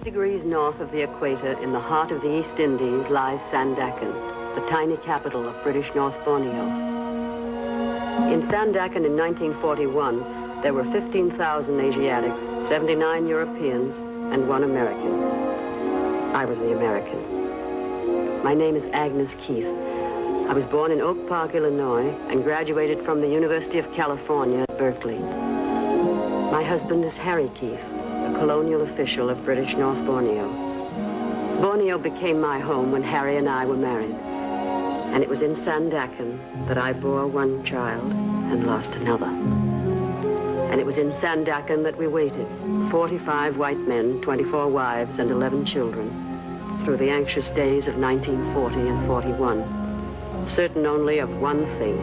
degrees north of the equator, in the heart of the East Indies, lies Sandakan, the tiny capital of British North Borneo. In Sandakan in 1941, there were 15,000 Asiatics, 79 Europeans, and 1 American. I was the American. My name is Agnes Keith. I was born in Oak Park, Illinois, and graduated from the University of California at Berkeley. My husband is Harry Keith, a colonial official of British North Borneo. Borneo became my home when Harry and I were married. And it was in Sandakan that I bore 1 child and lost another. And it was in Sandakan that we waited, 45 white men, 24 wives, and 11 children, through the anxious days of 1940 and 41, certain only of one thing,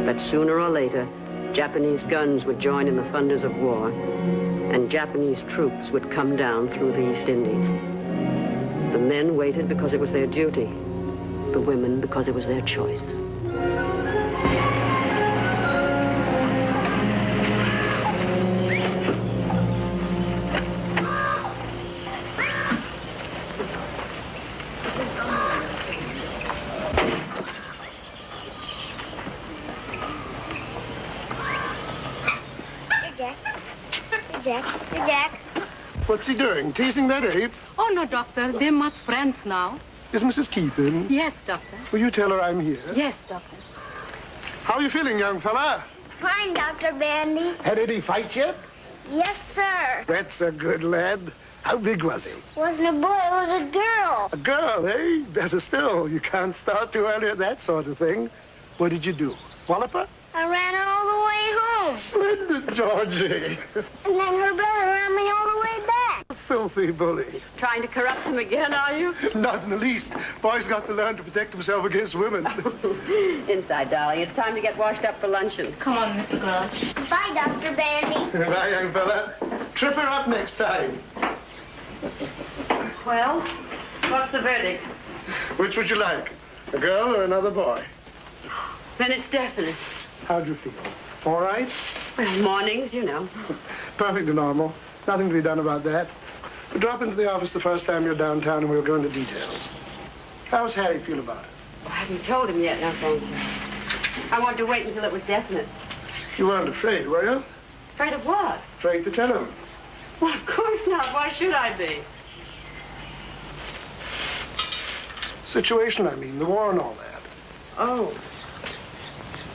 that sooner or later, Japanese guns would join in the thunders of war, and Japanese troops would come down through the East Indies. The men waited because it was their duty, the women because it was their choice. Jack. What's he doing? Teasing that ape? Oh, no, Doctor. They're much friends now. Is Mrs. Keith in? Yes, Doctor. Will you tell her I'm here? Yes, Doctor. How are you feeling, young fella? Fine, Dr. Bandy. Had any fight yet? Yes, sir. That's a good lad. How big was he? Wasn't a boy, it was a girl. A girl, eh? Better still. You can't start too early at that sort of thing. What did you do? Wallop her? I ran her all the way home. Splendid, Georgie. And then her brother ran me all the way back. A filthy bully. Trying to corrupt him again, are you? Not in the least. Boy's got to learn to protect himself against women. Inside, darling. It's time to get washed up for luncheon. Come on, Mr. Grosh. Bye, Dr. Bandy. Bye, young fella. Trip her up next time. Well, what's the verdict? Which would you like? A girl or another boy? Then it's definite. How'd you feel? All right? Well, mornings, you know. Perfectly normal. Nothing to be done about that. Drop into the office the first time you're downtown and we'll go into details. How's Harry feel about it? I haven't told him yet, no thank you. I wanted to wait until it was definite. You weren't afraid, were you? Afraid of what? Afraid to tell him. Well, of course not. Why should I be? Situation, I mean, the war and all that. Oh.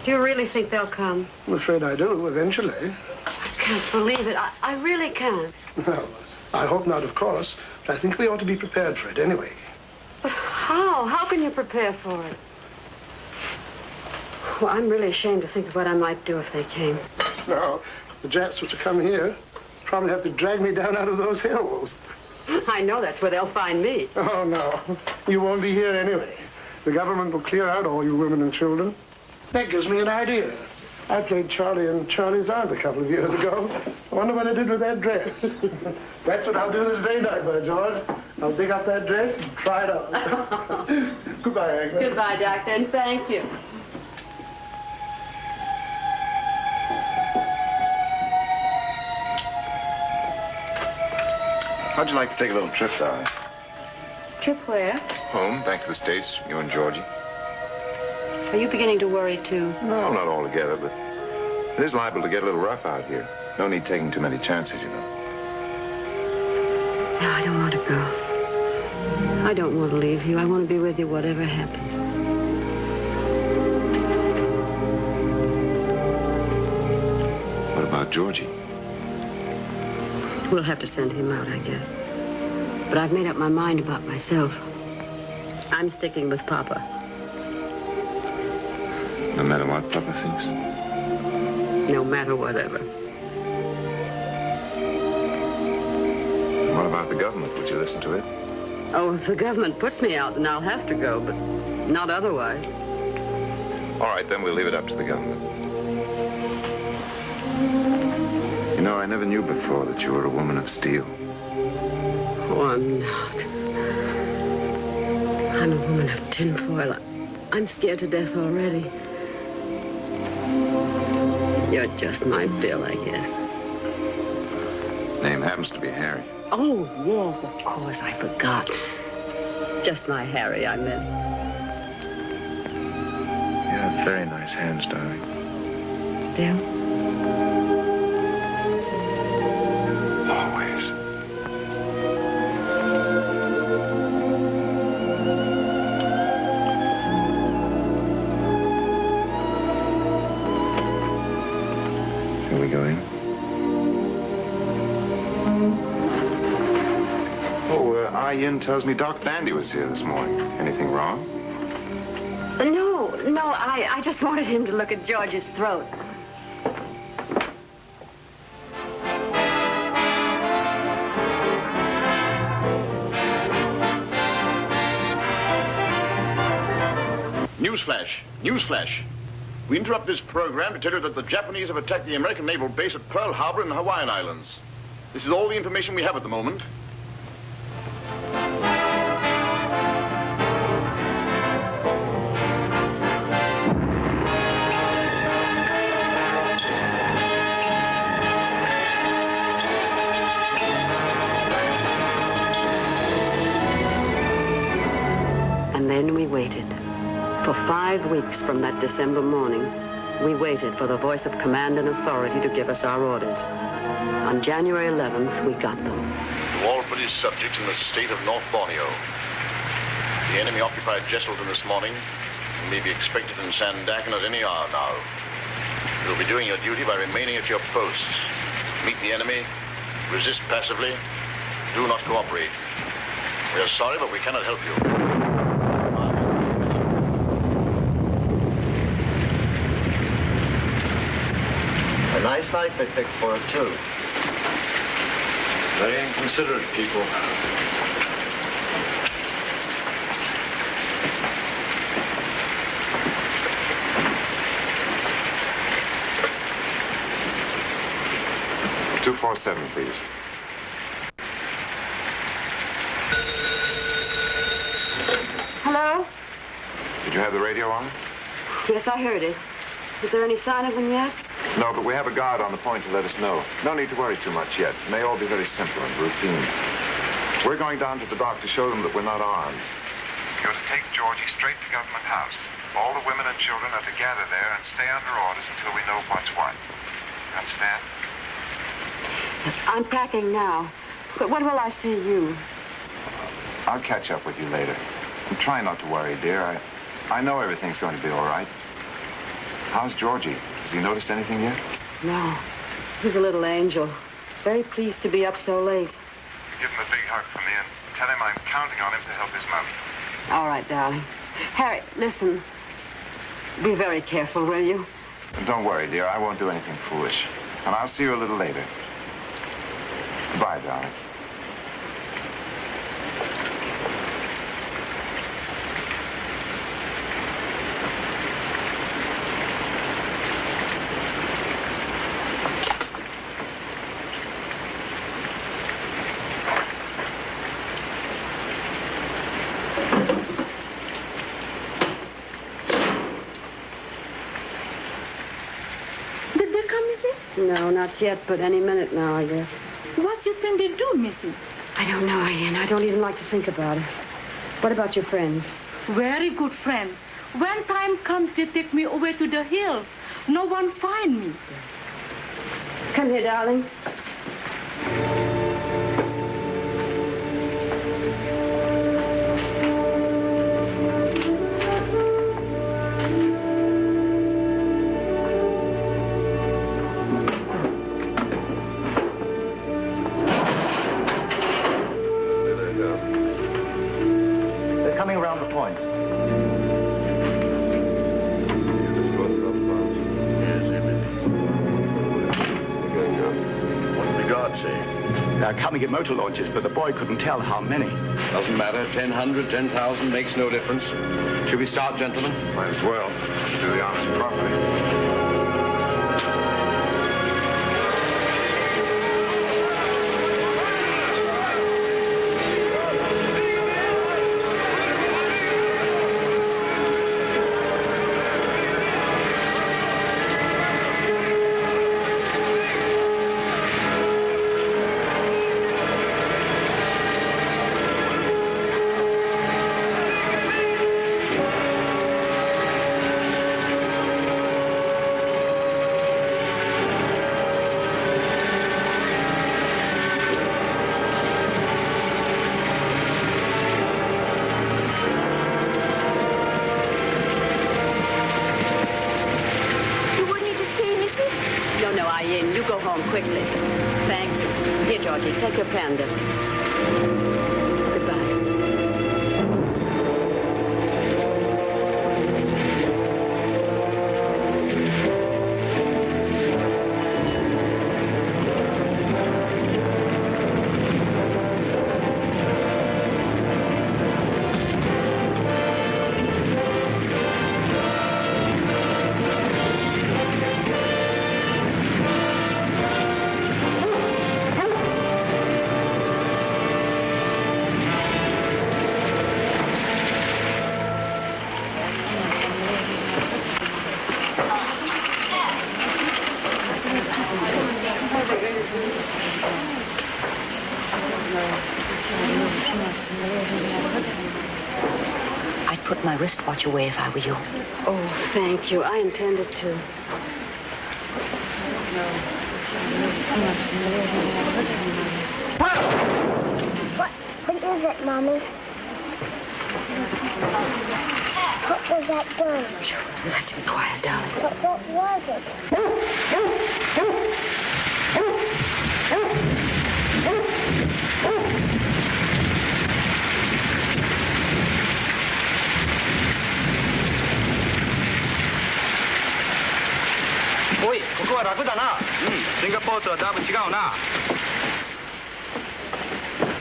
Do you really think they'll come? I'm afraid I do, eventually. I can't believe it. I really can't. Well, I hope not, of course. But I think they ought to be prepared for it anyway. But how? How can you prepare for it? Well, I'm really ashamed to think of what I might do if they came. No, if the Japs were to come here, probably have to drag me down out of those hills. I know that's where they'll find me. Oh, no. You won't be here anyway. The government will clear out all you women and children. That gives me an idea. I played Charlie and Charlie's aunt a couple of years ago. I wonder what I did with that dress. That's what I'll do this very night, by George. I'll dig up that dress and try it on. Goodbye, Agnes. Goodbye, Doctor, and thank you. How'd you like to take a little trip, darling? Trip where? Home, back to the States, you and Georgie. Are you beginning to worry, too? No, not altogether, but it is liable to get a little rough out here. No need taking too many chances, you know. No, I don't want to go. I don't want to leave you. I want to be with you whatever happens. What about Georgie? We'll have to send him out, I guess. But I've made up my mind about myself. I'm sticking with Papa. No matter what Papa thinks? No matter whatever. What about the government? Would you listen to it? Oh, if the government puts me out, then I'll have to go, but not otherwise. All right, then we'll leave it up to the government. You know, I never knew before that you were a woman of steel. Oh, I'm not. I'm a woman of tinfoil. I'm scared to death already. You're just my Bill, I guess. Name happens to be Harry. Oh, yes, of course, I forgot. Just my Harry, I meant. You have very nice hands, darling. Still? Always. Shall we go in? Ah Yin tells me Doc Bandy was here this morning. Anything wrong? No, I just wanted him to look at George's throat. Newsflash. Newsflash. We interrupt this program to tell you that the Japanese have attacked the American naval base at Pearl Harbor in the Hawaiian Islands. This is all the information we have at the moment. And then we waited. For 5 weeks from that December morning, we waited for the voice of command and authority to give us our orders. On January 11th, we got them. To all British subjects in the state of North Borneo. The enemy occupied Jesselton this morning and may be expected in Sandakan at any hour now. You'll be doing your duty by remaining at your posts. Meet the enemy, resist passively, do not cooperate. We are sorry, but we cannot help you. A nice night they picked for it, too. Very inconsiderate people. $247, please. Hello? Did you have the radio on? Yes, I heard it. Is there any sign of them yet? No, but we have a guard on the point to let us know. No need to worry too much yet. It may all be very simple and routine. We're going down to the dock to show them that we're not armed. You're to take Georgie straight to Government House. All the women and children are to gather there and stay under orders until we know what's what. You understand? Yes, I'm packing now. But when will I see you? I'll catch up with you later. And try not to worry, dear. I know everything's going to be all right. How's Georgie? Has he noticed anything yet? No. He's a little angel. Very pleased to be up so late. Give him a big hug for me and tell him I'm counting on him to help his mother. All right, darling. Harry, listen. Be very careful, will you? Don't worry, dear. I won't do anything foolish. And I'll see you a little later. Goodbye, darling. No, not yet, but any minute now, I guess. What you think they do, Missy? I don't know, Ian. I don't even like to think about it. What about your friends? Very good friends. When time comes, they take me away to the hills. No one find me. Come here, darling. Coming at motor launches, but the boy couldn't tell how many. Doesn't matter. 1,000, 10,000 makes no difference. Should we start, gentlemen? Might as well. Do the honors properly. no, Ayin. You go home quickly. Thank you. Here, Georgie, take your panda. Goodbye. I'd put my wristwatch away if I were you. Oh, thank you. I intended to. What is it, Mommy? What was that gun? You have to be quiet, darling. But what was it? Oi, ここは楽だな。シンガポールとはだいぶ違うな。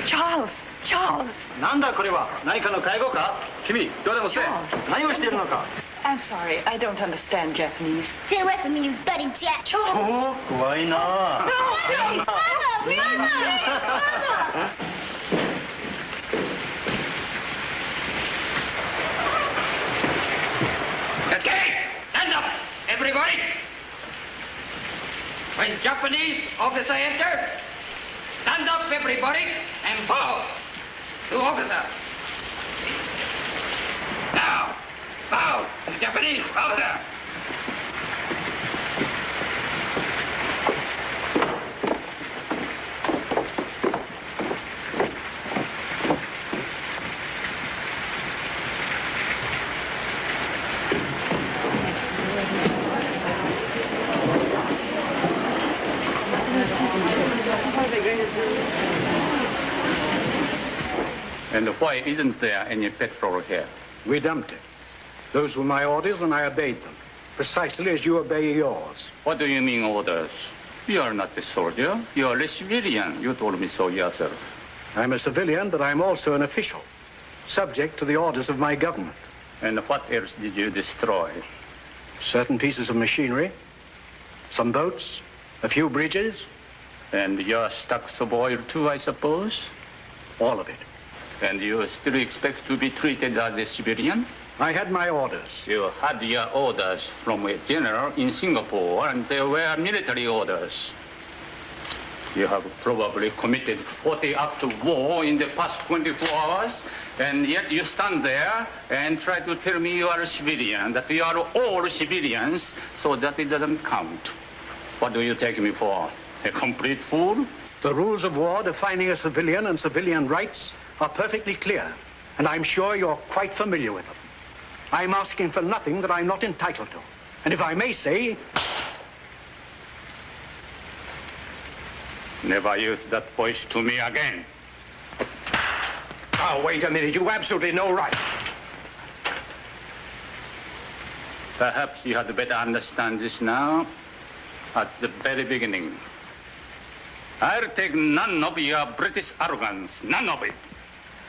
Charles! Charles! なんだこれは？何かの介護か？君、どうでもせえ。何をしているのか？ I'm sorry, I don't understand Japanese. Get away from me, you bloody jet! おお、怖いな。Let's get it! Stand up, everybody! When Japanese officer enter, stand up, everybody, and bow to officer. Now, bow to Japanese officer. And why isn't there any petrol here? We dumped it. Those were my orders, and I obeyed them, precisely as you obey yours. What do you mean, orders? You are not a soldier. You are a civilian. You told me so yourself. I'm a civilian, but I'm also an official, subject to the orders of my government. And what else did you destroy? Certain pieces of machinery, some boats, a few bridges. And your stocks of oil, too, I suppose? All of it. And you still expect to be treated as a civilian? I had my orders. You had your orders from a general in Singapore, and they were military orders. You have probably committed 40 acts of war in the past 24 hours, and yet you stand there and try to tell me you are a civilian, that we are all civilians, so that it doesn't count. What do you take me for? A complete fool? The rules of war defining a civilian and civilian rights are perfectly clear, and I'm sure you're quite familiar with them. I'm asking for nothing that I'm not entitled to. And if I may say... Never use that voice to me again. Oh, wait a minute. You've absolutely no right. Perhaps you had better understand this now, at the very beginning. I'll take none of your British arrogance, none of it.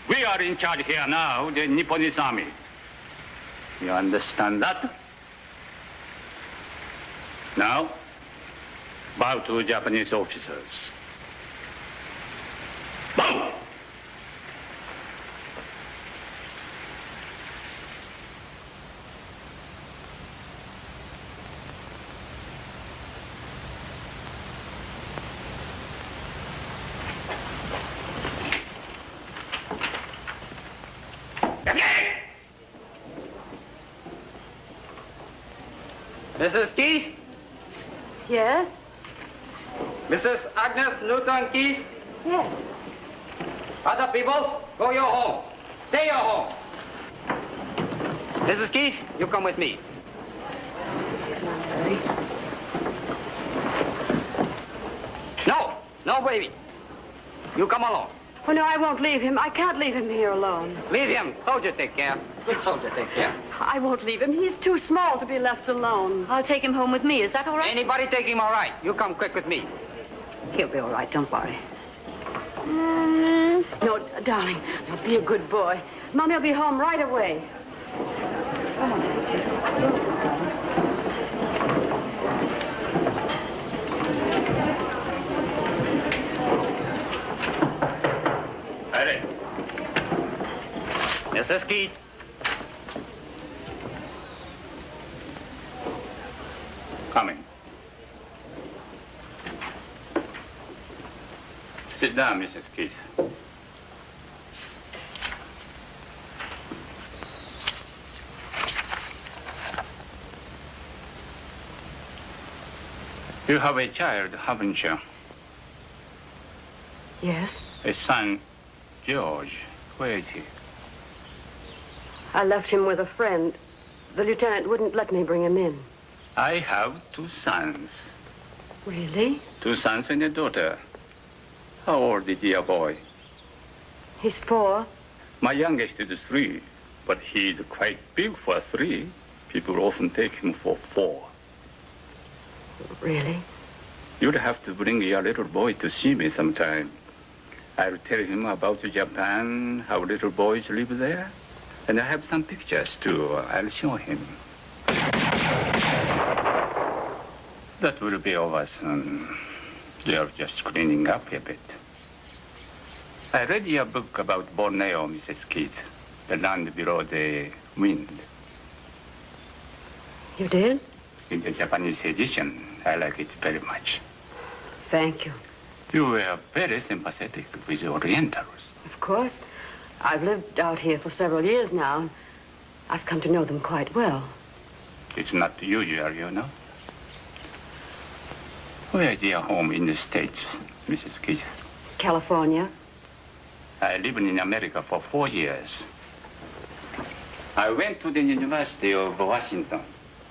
We are in charge here now, the Nipponese army. You understand that? Now, bow to Japanese officers. Bow! Mrs. Keith? Yes? Mrs. Agnes Newton Keith? Yes. Other peoples, go your home. Stay your home. Mrs. Keith, you come with me. No, baby. You come along. Oh, no, I won't leave him. I can't leave him here alone. Leave him. Soldier take care. Good soldier take care. I won't leave him. He's too small to be left alone. I'll take him home with me. Is that all right? Anybody take him all right. You come quick with me. He'll be all right. Don't worry. No, darling. Now, be a good boy. Mommy'll be home right away. Come on. Ready. Mrs. Keith. Coming. Sit down, Mrs. Keith. You have a child, haven't you? Yes? A son, George. Where is he? I left him with a friend. The lieutenant wouldn't let me bring him in. I have 2 sons. Really? 2 sons and a daughter. How old is your boy? He's 4. My youngest is 3, but he's quite big for 3. People often take him for 4. Really? You'd have to bring your little boy to see me sometime. I'll tell him about Japan, how little boys live there. And I have some pictures, too. I'll show him. That will be over soon. You're just cleaning up a bit. I read your book about Borneo, Mrs. Keith. The land below the wind. You did? In the Japanese edition, I like it very much. Thank you. You were very sympathetic with the Orientals. Of course. I've lived out here for several years now, and I've come to know them quite well. It's not usual, you know. Where is your home in the States, Mrs. Keith? California. I lived in America for 4 years. I went to the University of Washington.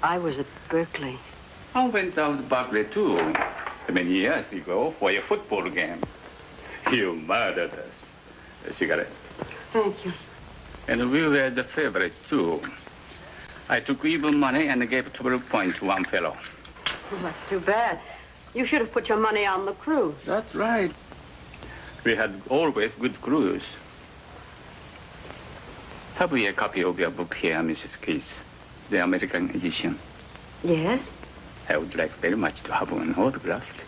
I was at Berkeley. I went out to Berkeley, too, many years ago for a football game. You murdered us. A cigarette. Thank you. And we were the favorites, too. I took even money and gave 12 points to one fellow. Well, that's too bad. You should have put your money on the crew. That's right. We had always good crews. Have we a copy of your book here, Mrs. Keith? The American edition? Yes? I would like very much to have one autographed.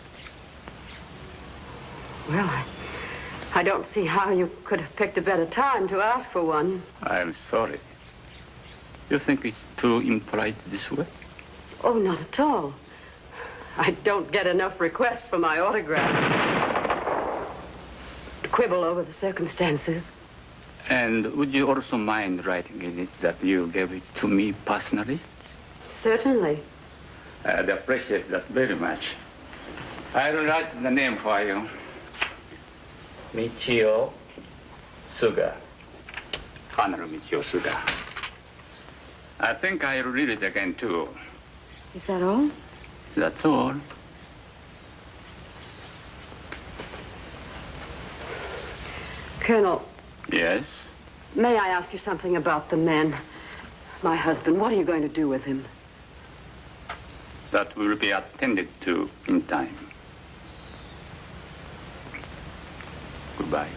Well, I don't see how you could have picked a better time to ask for one. I'm sorry. You think it's too impolite this way? Oh, not at all. I don't get enough requests for my autograph. To quibble over the circumstances. And would you also mind writing in it that you gave it to me personally? Certainly. I'd appreciate that very much. I'll write the name for you. Michio Suga. Colonel Michio Suga. I think I'll read it again, too. Is that all? That's all. Colonel. Yes? May I ask you something about the man? My husband, what are you going to do with him? That will be attended to in time. Goodbye.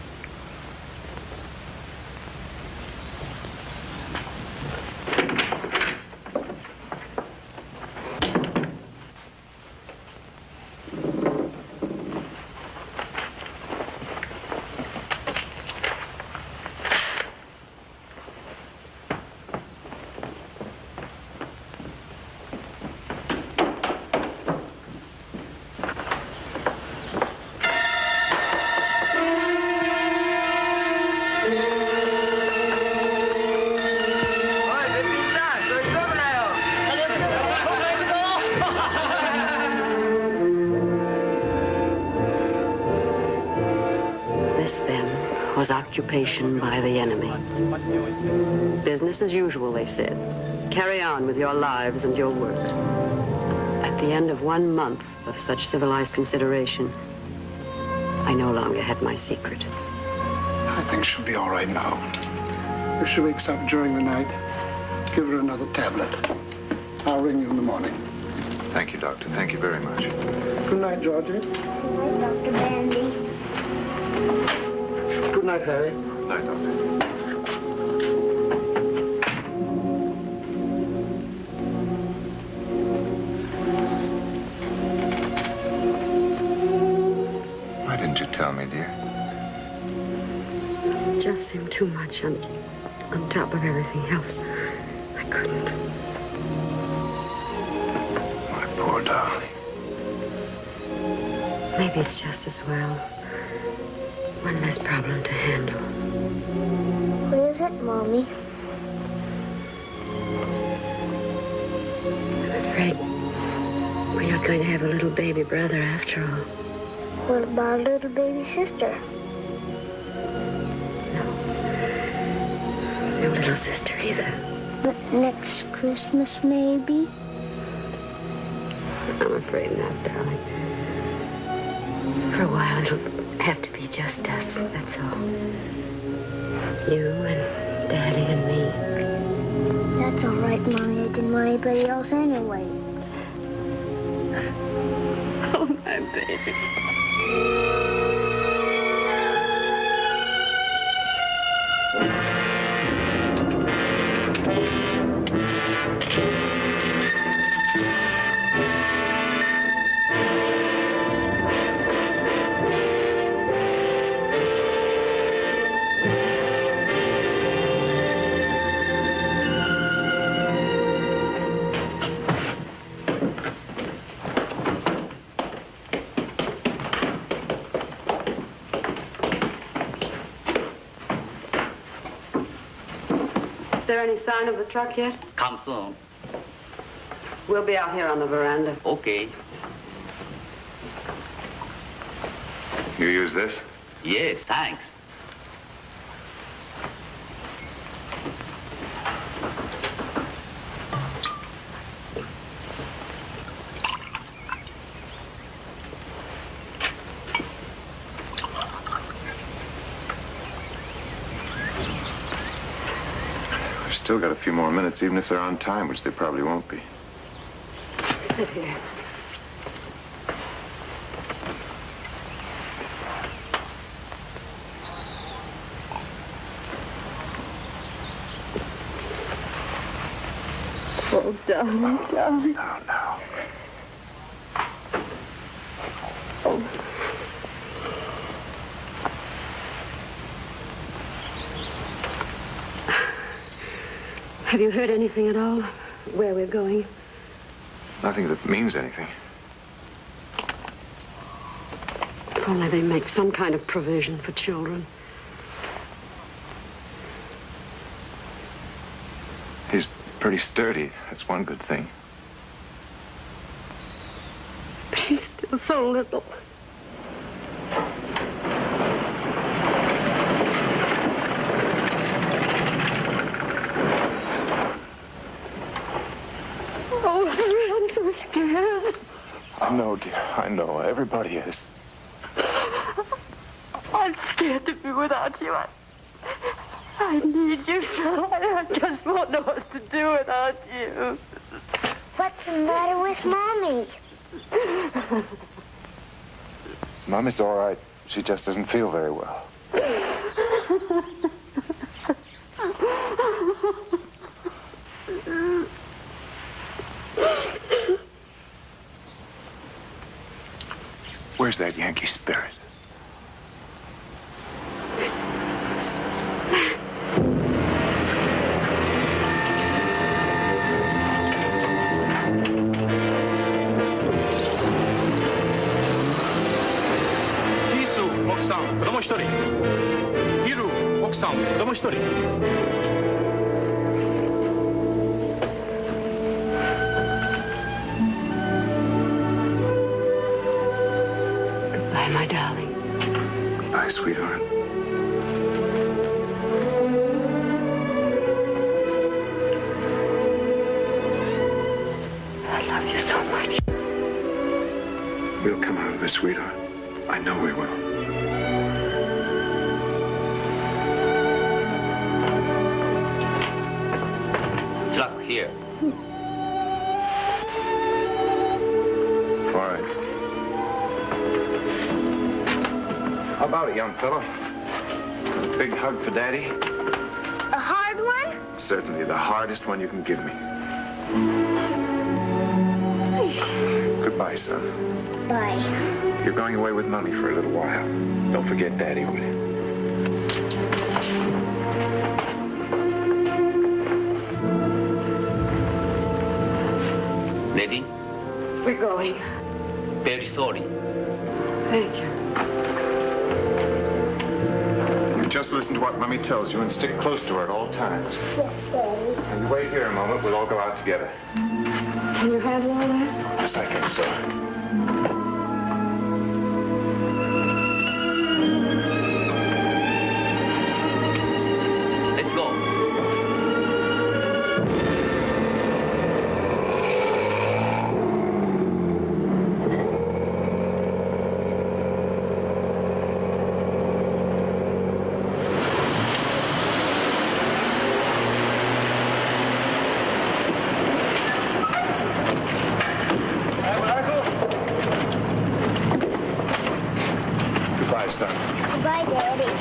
Was occupation by the enemy. Business as usual, they said. Carry on with your lives and your work. At the end of 1 month of such civilized consideration, I no longer had my secret. I think she'll be all right now. If she wakes up during the night, give her another tablet. I'll ring you in the morning. Thank you, Doctor. Thank you very much. Good night, Georgie. Good night, Dr. Bandy. Good night, Harry. Good night, Doctor. Why didn't you tell me, dear? It just seemed too much on top of everything else. I couldn't. My poor darling. Maybe it's just as well. One less problem to handle. What is it, Mommy? I'm afraid we're not going to have a little baby brother after all. What about a little baby sister? No little sister either. But next Christmas, maybe? I'm afraid not, darling. For a while, it'll have to be just us, that's all. You and Daddy and me. That's all right, Mommy. I didn't want anybody else anyway. Oh, my baby. Is there any sign of the truck yet? Come soon. We'll be out here on the veranda. Okay. You use this? Yes, thanks. Still got a few more minutes, even if they're on time, which they probably won't be. Sit here. Oh, darling, darling. No. Oh. Have you heard anything at all? Where we're going? Nothing that means anything. If only they make some kind of provision for children. He's pretty sturdy. That's one good thing. But he's still so little. Oh, Harry, I'm so scared. I know, dear. I know. Everybody is. I'm scared to be without you. I need you so. I just won't know what to do without you. What's the matter with Mommy? Mommy's all right. She just doesn't feel very well. Where's that Yankee spirit? Goodbye, my darling. Bye, sweetheart. I love you so much. We'll come out of this, sweetheart. I know we will. here. All right. How about it, young fellow? A big hug for Daddy? A hard one? Certainly, the hardest one you can give me. Goodbye, son. Bye. You're going away with Mommy for a little while. Don't forget Daddy, will you? Lady, We're going. very sorry. Thank you. You just listen to what Mommy tells you and stick close to her at all times. Yes, Daddy. And you wait here a moment. We'll all go out together. Can you handle all that? Yes, I think so. Let's go. Goodbye, son. Goodbye, Daddy.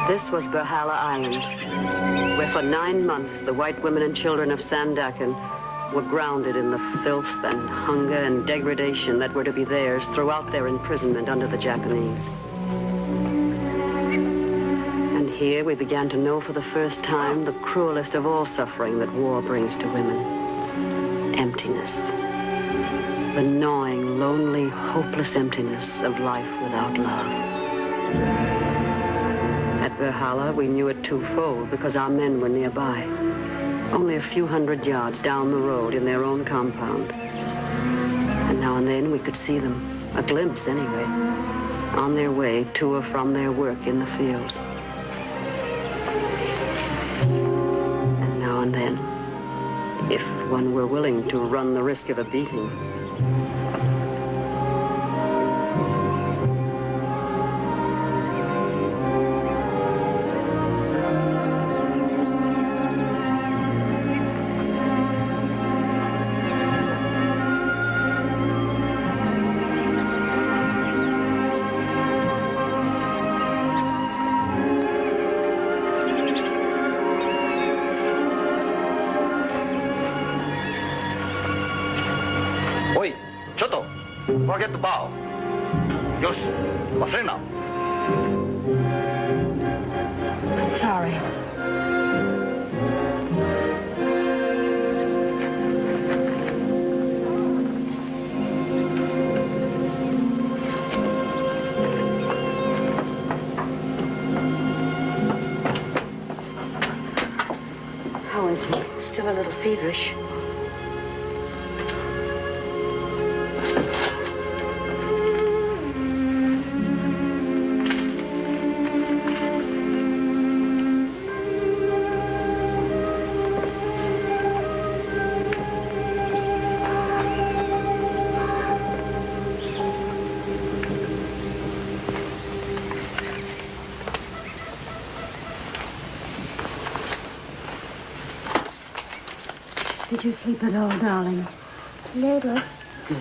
This was Berhala Island, where for 9 months the white women and children of Sandakan were grounded in the filth and hunger and degradation that were to be theirs throughout their imprisonment under the Japanese. And here we began to know for the first time the cruelest of all suffering that war brings to women: emptiness. The gnawing, lonely, hopeless emptiness of life without love. At Valhalla, we knew it twofold because our men were nearby, only a few hundred yards down the road in their own compound. And now and then we could see them, a glimpse anyway, on their way to or from their work in the fields. And now and then, if one were willing to run the risk of a beating, Forget to bow. Yosh,忘れな. I'm sorry. How is he? Still a little feverish. Did you sleep at all, darling? Little. Good.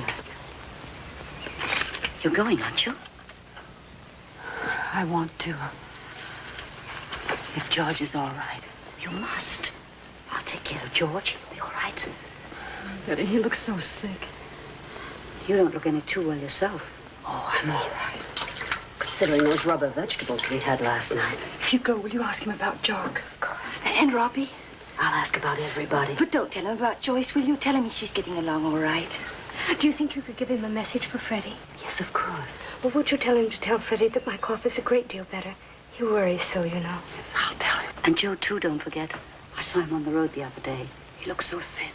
You're going, aren't you? I want to. If George is all right. You must. I'll take care of George. He'll be all right. Betty, he looks so sick. You don't look any too well yourself. Oh, I'm all right. Considering those rubber vegetables we had last night. If you go, will you ask him about Jock? Of course. And Robbie? I'll ask about everybody. But don't tell him about Joyce, will you? Tell him she's getting along all right. Do you think you could give him a message for Freddie? Yes, of course. Well, would you tell him to tell Freddie that my cough is a great deal better? He worries so, you know. I'll tell him. And Joe, too, don't forget. I saw him on the road the other day. He looks so thin.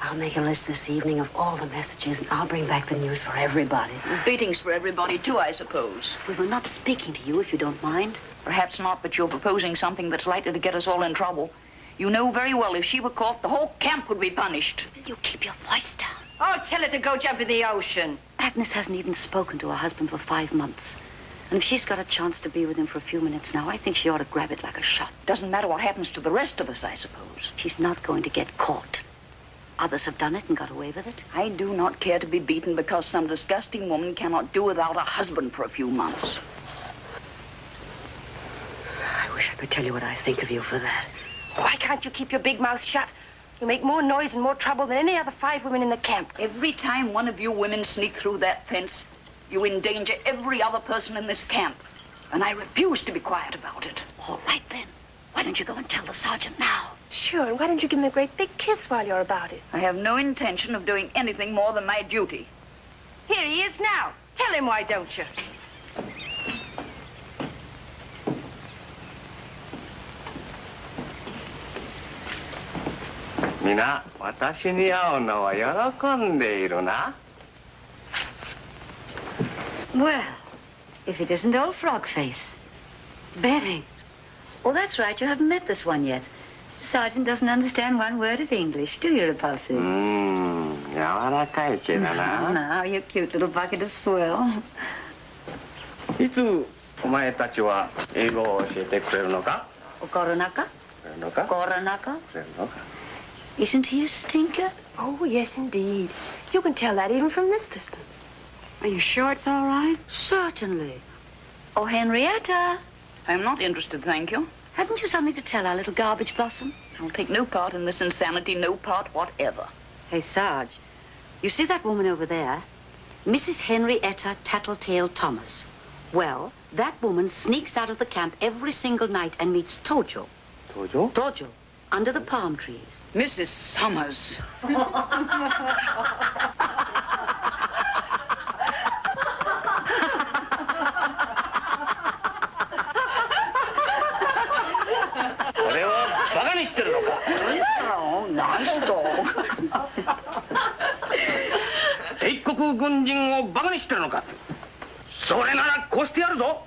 I'll make a list this evening of all the messages, and I'll bring back the news for everybody. Beatings for everybody, too, I suppose. We were not speaking to you, if you don't mind. Perhaps not, but you're proposing something that's likely to get us all in trouble. You know very well if she were caught, the whole camp would be punished. Will you keep your voice down? Oh, tell her to go jump in the ocean. Agnes hasn't even spoken to her husband for 5 months. And if she's got a chance to be with him for a few minutes now, I think she ought to grab it like a shot. Doesn't matter what happens to the rest of us, I suppose. She's not going to get caught. Others have done it and got away with it. I do not care to be beaten because some disgusting woman cannot do without a husband for a few months. I wish I could tell you what I think of you for that. Why can't you keep your big mouth shut? You make more noise and more trouble than any other 5 women in the camp. Every time one of you women sneak through that fence, you endanger every other person in this camp. And I refuse to be quiet about it. All right, then. Why don't you go and tell the sergeant now? Sure, and why don't you give him a great big kiss while you're about it? I have no intention of doing anything more than my duty. Here he is now. Tell him, why don't you? Mina, 私に会うのは喜んでいるな。 Well, if it isn't old Frog Face. Betty. Oh, that's right. You haven't met this one yet. The sergeant doesn't understand one word of English, do you, Repulsive? 柔らかい毛だな。Now, you cute little bucket of swell. いつお前たちは英語を教えてくれるのか？ Coronaka? くれるのか？ Coronaka? くれるのか？ Isn't he a stinker? Oh, yes, indeed. You can tell that even from this distance. Are you sure it's all right? Certainly. Oh, Henrietta. I'm not interested, thank you. Haven't you something to tell our little garbage blossom? I'll take no part in this insanity, no part whatever. Hey, Sarge, you see that woman over there? Mrs. Henrietta Tattletale Thomas. Well, that woman sneaks out of the camp every single night and meets Tojo. Tojo? Tojo, under the palm trees. Mrs. Summers. Oh, nice dog. 帝国軍人をバカにしてるのか。それならこうしてやるぞ。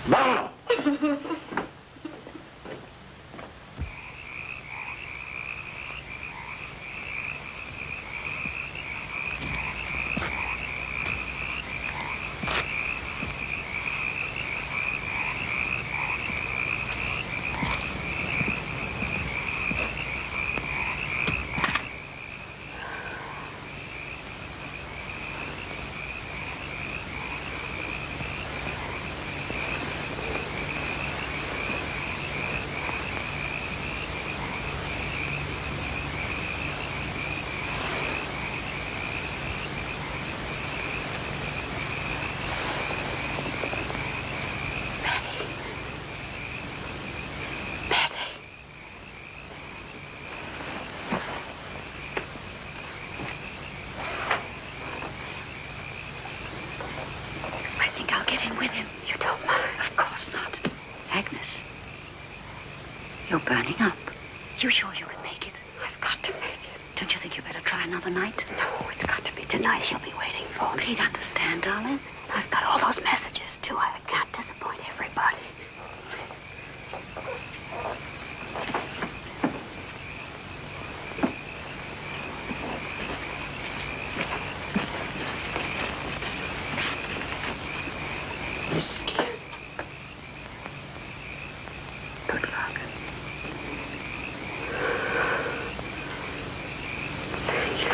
バカ者。Agnes, you're burning up. You sure you can make it? I've got to make it. Don't you think you better try another night? No, it's got to be tonight. He'll be waiting for me. But he'd understand, darling. I've got all those messages, too. I can't disappoint everybody. Whiskey. Good luck. Thank you.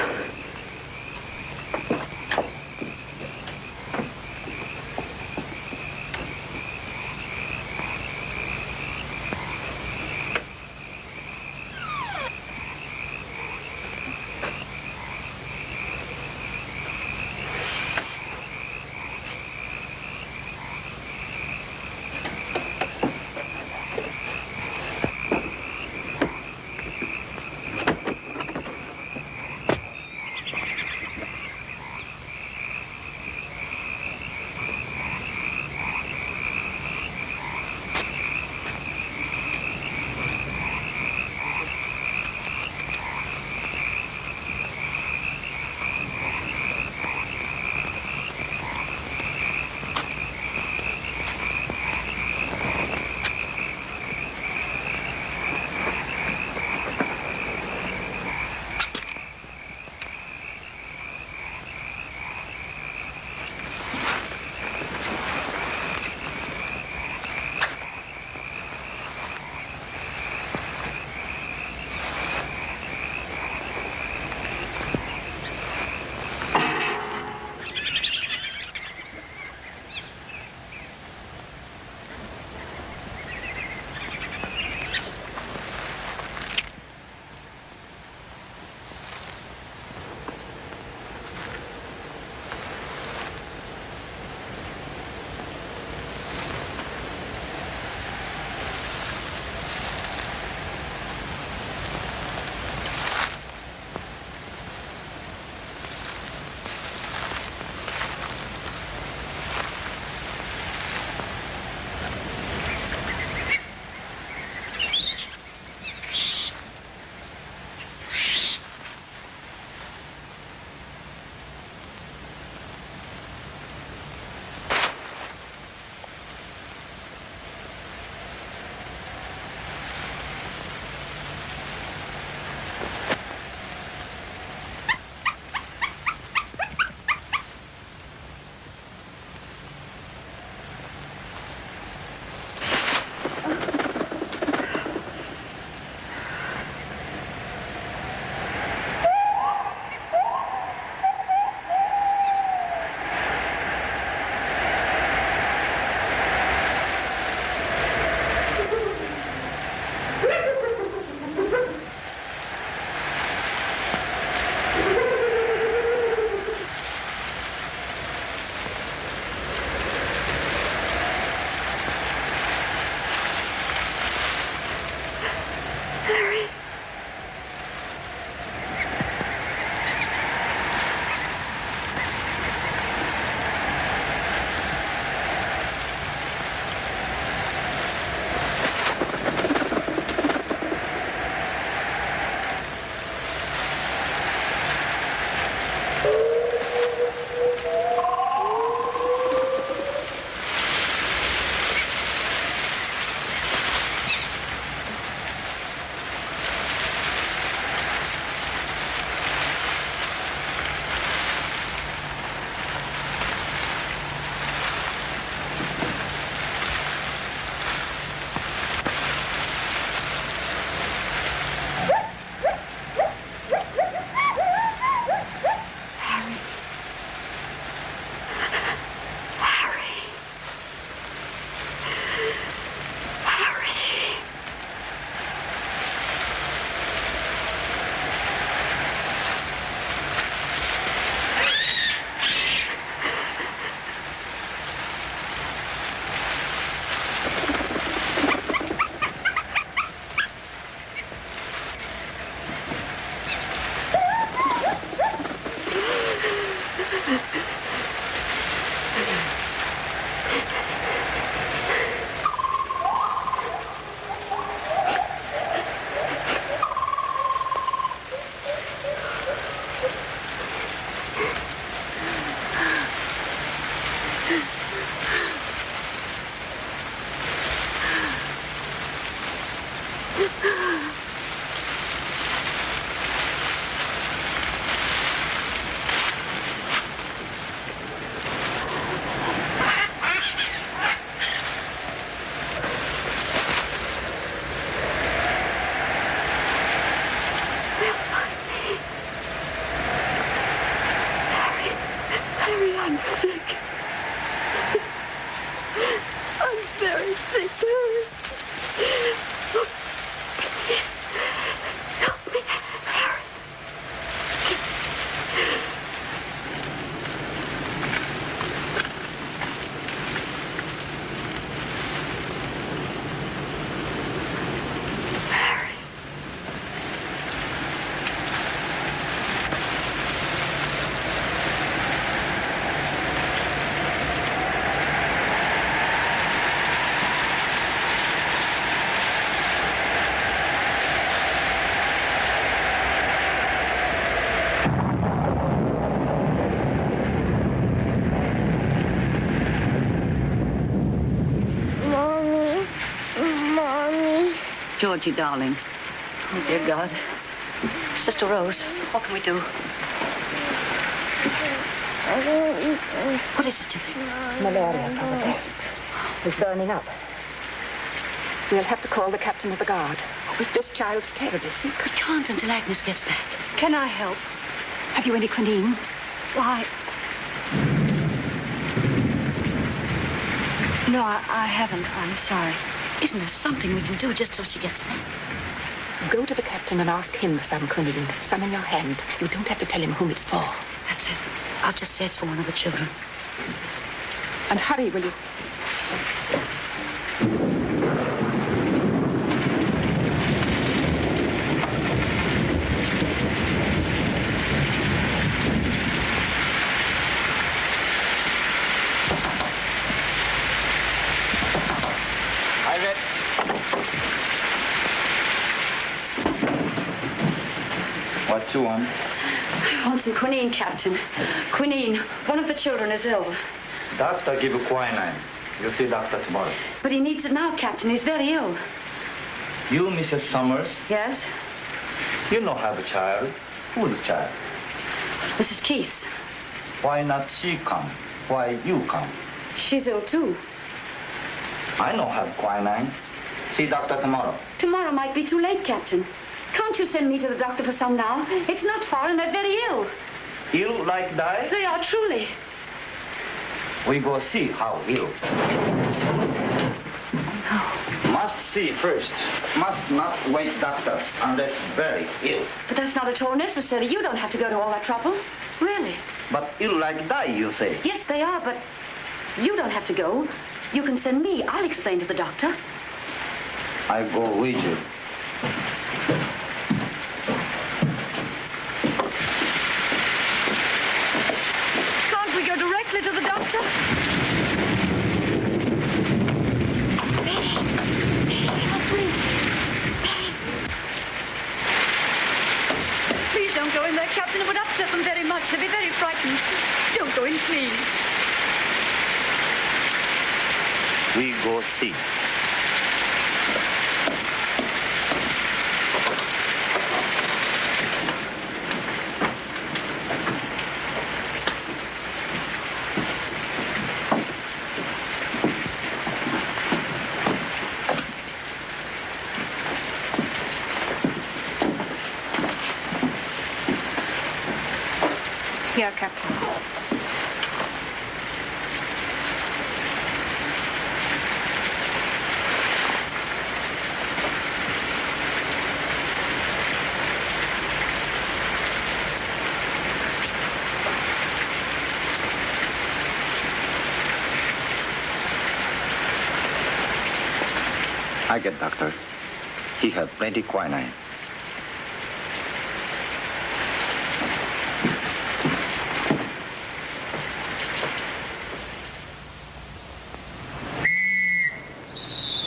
I'm sick. I'm very sick, Harry. Oh, please, help me, Harry. Georgie, darling. Oh, dear God. Sister Rose, what can we do? What is it, you think? Malaria, probably. He's burning up. We'll have to call the captain of the guard. This child's terribly sick. We can't until Agnes gets back. Can I help? Have you any quinine? Why? No, I haven't. I'm sorry. Isn't there something we can do just till she gets back? Go to the captain and ask him for some quinine. Some in your hand. You don't have to tell him whom it's for. That's it. I'll just say it's for one of the children. And hurry, will you? What you want? I want some quinine, Captain. Quinine. One of the children is ill. Doctor give quinine. You'll see doctor tomorrow. But he needs it now, Captain. He's very ill. You, Mrs. Summers? Yes? You know have a child. Who's the child? Mrs. Keith. Why not she come? Why you come? She's ill, too. I know have quinine. See doctor tomorrow. Tomorrow might be too late, Captain. Can't you send me to the doctor for some now? It's not far and they're very ill. Ill like die? They are, truly. We go see how ill. No. Must see first. Must not wait doctor unless very ill. But that's not at all necessary. You don't have to go to all that trouble. Really. But ill like die, you say? Yes, they are, but you don't have to go. You can send me. I'll explain to the doctor. I go with you. Can't we go directly to the doctor? Please don't go in there, Captain. It would upset them very much. They'd be very frightened. Don't go in, please. We go see. Here, Captain. I get doctor. He have plenty quinine.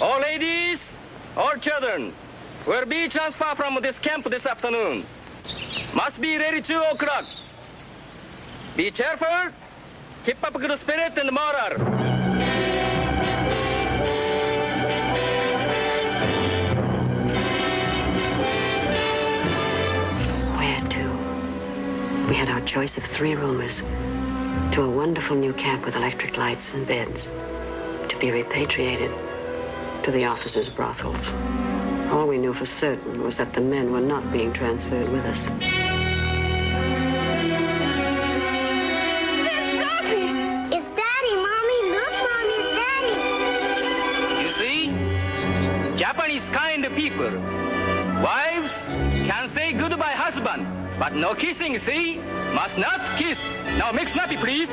All ladies, all children will be transferred from this camp this afternoon. Must be ready 2 o'clock. Be cheerful, keep up good spirit and morale. Where to? We had our choice of 3 roomers. To a wonderful new camp with electric lights and beds. To be repatriated. To the officers' brothels. All we knew for certain was that the men were not being transferred with us. There's Robbie! table. Wives can say goodbye husband, but no kissing, see? Must not kiss. Now make snappy, please.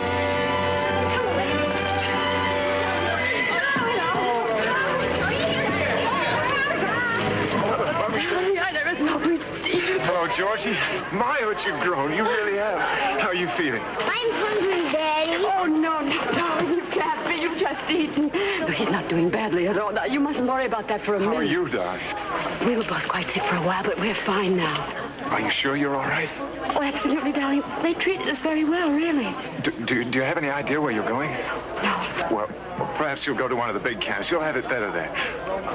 I never thought we'd see you. Hello, Georgie. My, what you've grown. You really have. How are you feeling? I'm hungry, Daddy. Oh, no, darling, you can't be. You've just eaten. No, he's not doing badly at all. Now, you mustn't worry about that for a minute. How are you, darling? We were both quite sick for a while, but we're fine now. Are you sure you're all right? Oh, absolutely, darling. They treated us very well, really. Do you have any idea where you're going? No. Well, perhaps you'll go to one of the big camps. You'll have it better there.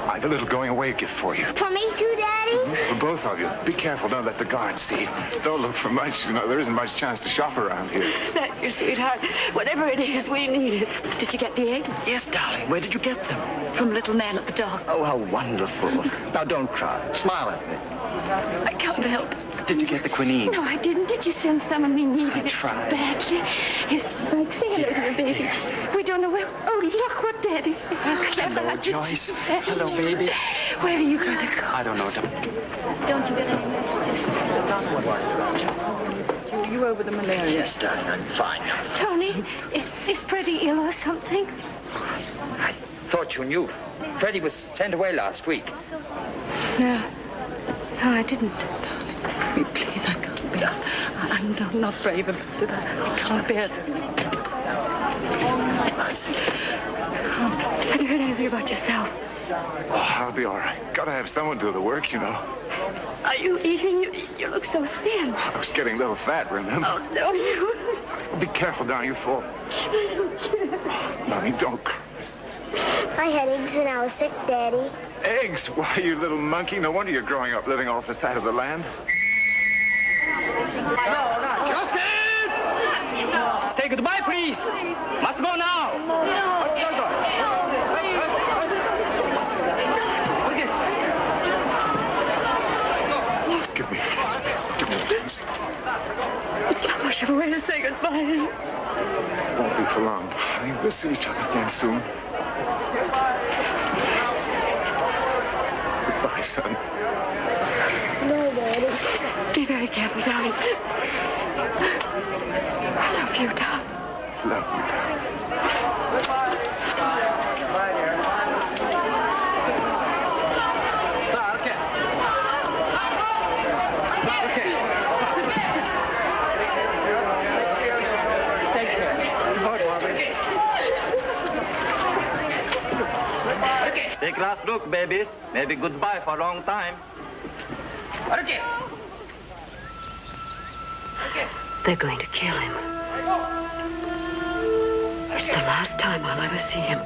I've a little going-away gift for you. For me too, Daddy? For both of you. Be careful. Don't let the guards see. Don't look for much. You know, there isn't much chance to shop around here. Thank you, sweetheart. Whatever it is, we need it. Did you get the egg? Yes, darling. Where did you get them? From little man at the dock. Oh, how wonderful. Now, don't cry. Smile at me. I can't help it. Did you get the quinine? No, I didn't. Did you send someone we needed it so tried. badly? His like, say hello to the baby. We don't know where. Oh, look what Daddy's been. Hello, Joyce. Hello, baby. Where are you going to go? I don't know. Don't you get any messages? You over the malaria? Yes, darling. I'm fine. Tony, is Freddie ill or something? I thought you knew. Freddie was sent away last week. No, I didn't. Me, please, I can't bear it. I'm not brave enough to that. I can't bear it. Have you heard anything about yourself? Oh, I'll be all right. Gotta have someone do the work, you know. Are you eating? You look so thin. I was getting a little fat, remember? Oh, no, you... Be careful, darling. You fall. Darling, don't cry. I had eggs when I was sick, Daddy. Eggs? Why, you little monkey. No wonder you're growing up living off the fat of the land. Justin! Say goodbye, please. Must go now. Give me a chance. It's not much of a way to say goodbye. Won't be for long, darling. We'll see each other again soon. Goodbye, son. No, Daddy. Be very careful, darling. I love you, darling. Love you, darling. Take last look, babies. Maybe goodbye for a long time. They're going to kill him. It's the last time I'll ever see him.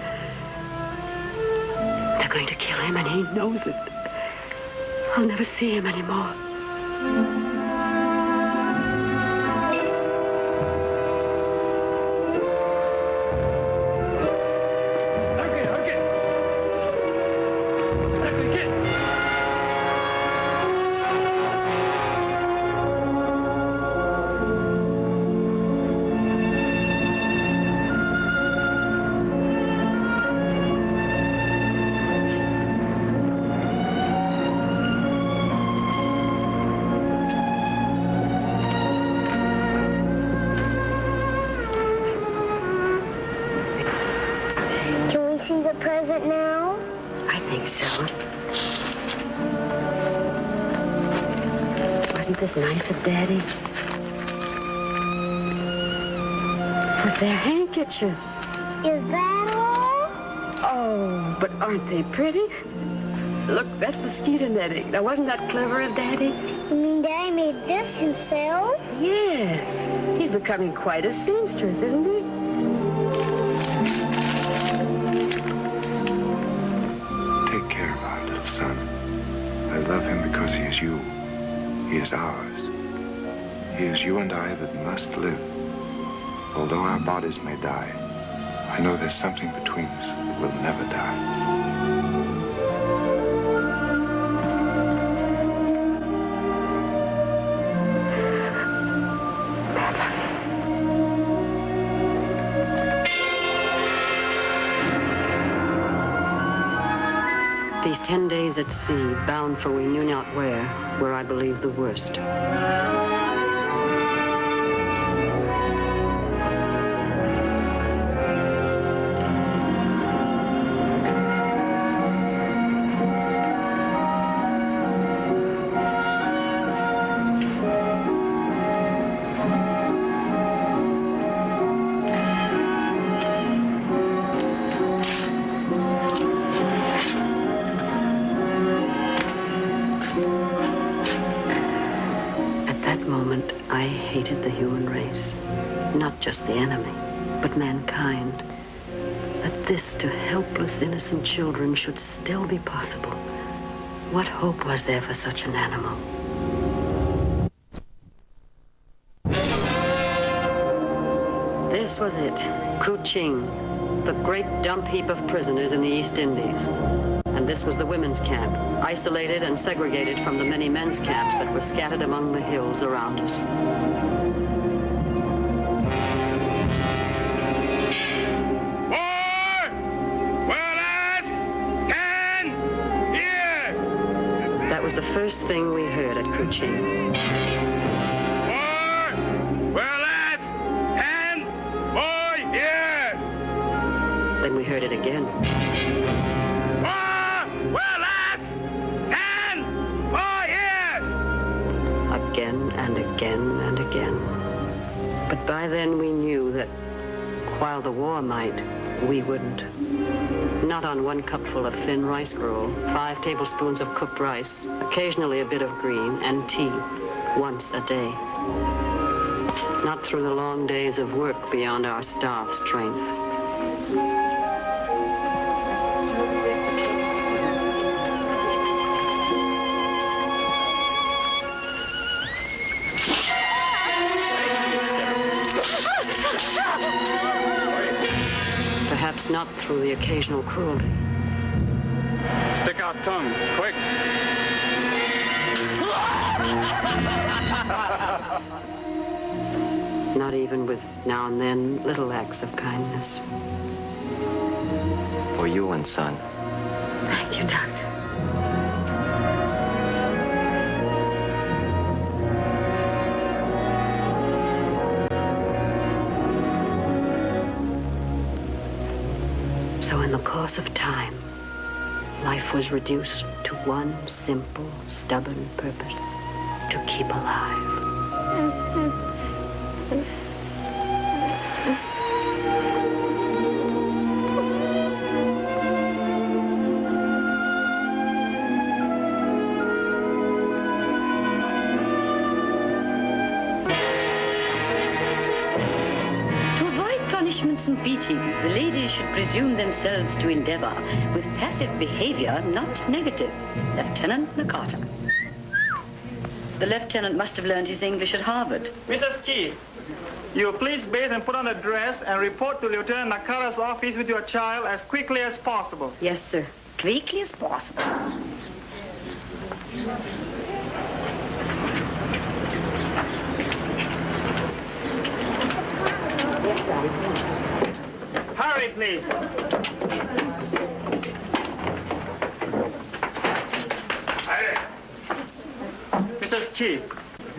They're going to kill him, and he knows it. I'll never see him anymore. See the present now? I think so. Wasn't this nice of Daddy? With their handkerchiefs. Is that all? Oh, but aren't they pretty? Look, that's mosquito netting. Now, wasn't that clever of Daddy? You mean Daddy made this himself? Yes. He's becoming quite a seamstress, isn't he? Take care of our little son. I love him because he is you. He is ours. He is you and I that must live. Although our bodies may die, I know there's something between us that will never die. These these 10 days at sea, bound for we knew not where, were, I believe, the worst. Not just the enemy, but mankind. That this to helpless, innocent children should still be possible. What hope was there for such an animal? This was it, Kuching, the great dump heap of prisoners in the East Indies. And this was the women's camp, isolated and segregated from the many men's camps that were scattered among the hills around us. That was the first thing we heard at Kuching. Then we heard it again. Again and again and again. But by then we knew that while the war might, we wouldn't. Not on one cupful of thin rice gruel, 5 tablespoons of cooked rice, occasionally a bit of green, and tea, once a day. Not through the long days of work beyond our staff strength. Perhaps not through the occasional cruelty. Stick out tongue, quick. Not even with now and then little acts of kindness. For you and son. Thank you, Doctor. So in the course of time, life was reduced to one simple, stubborn purpose: to keep alive. Punishments and beatings, the ladies should presume themselves to endeavor with passive behavior, not negative. Lieutenant McCarter. The lieutenant must have learned his English at Harvard. Mrs. Keith, you please bathe and put on a dress and report to Lieutenant Nakara's office with your child as quickly as possible. Yes, sir. Quickly as possible. Hurry, please. Mrs. Keith,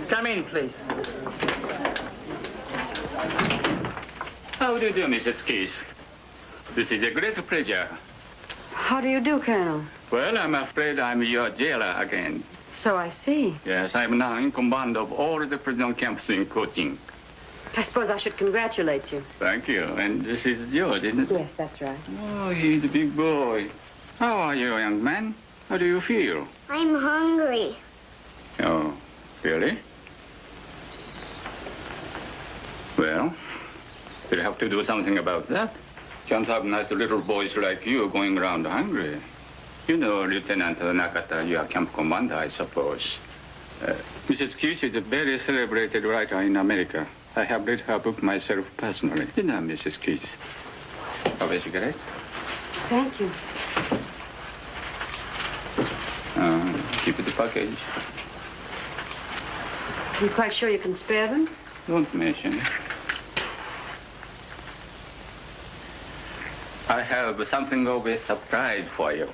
come in, please. How do you do, Mrs. Keith? This is a great pleasure. How do you do, Colonel? Well, I'm afraid I'm your jailer again. So I see. Yes, I'm now in command of all the prison camps in Kuching. I suppose I should congratulate you. Thank you. And this is George, isn't it? Yes, that's right. Oh, he's a big boy. How are you, young man? How do you feel? I'm hungry. Oh, really? Well, we'll have to do something about that. Can't have nice little boys like you going around hungry. You know, Lieutenant Nakata, you are camp commander, I suppose. Mrs. Keith is a very celebrated writer in America. I have read her book myself personally. You know, Mrs. Keith. Have a cigarette? Thank you. Keep the package. Are you quite sure you can spare them? Don't mention it. I have something of a surprise for you.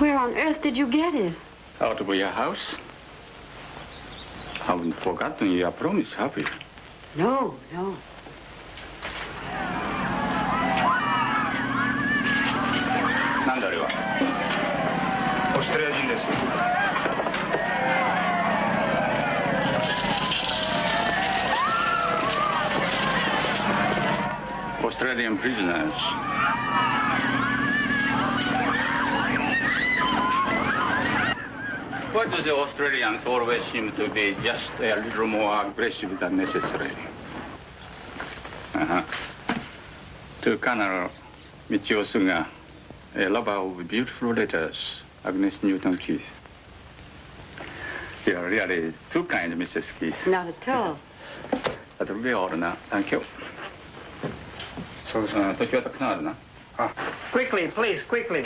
Where on earth did you get it? Out of your house. Haven't forgotten your promise, have you? No, no. Nandari wa? Australia人です。Australian prisoners. Why do the Australians always seem to be just a little more aggressive than necessary? To Colonel Michio-Suga, a lover of beautiful letters, Agnes Newton Keith. You're really too kind, Mrs. Keith. Not at all. That'll be all now. Thank you. So, Quickly, please, quickly.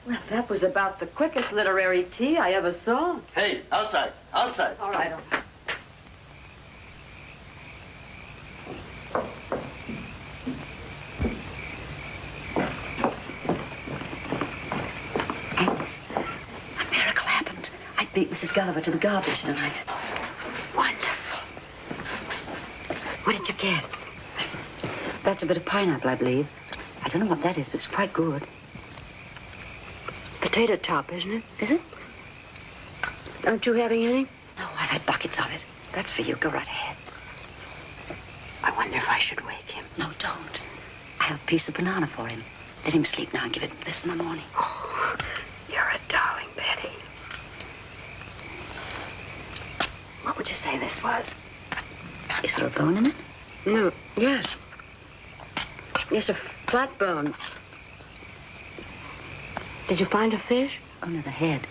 Well, that was about the quickest literary tea I ever saw. Hey, outside, outside. All right, all right. Agnes, a miracle happened. I beat Mrs. Gulliver to the garbage tonight. Wonderful. What did you get? That's a bit of pineapple, I believe. I don't know what that is, but it's quite good. Potato top, isn't it? Is it? Aren't you having any? No, I've had buckets of it. That's for you. Go right ahead. I wonder if I should wake him. No, don't. I have a piece of banana for him. Let him sleep now and give it this in the morning. Oh, you're a darling, Betty. What would you say this was? Is there a bone in it? No, yes. Yes, a flat bone. Did you find a fish? Under the head.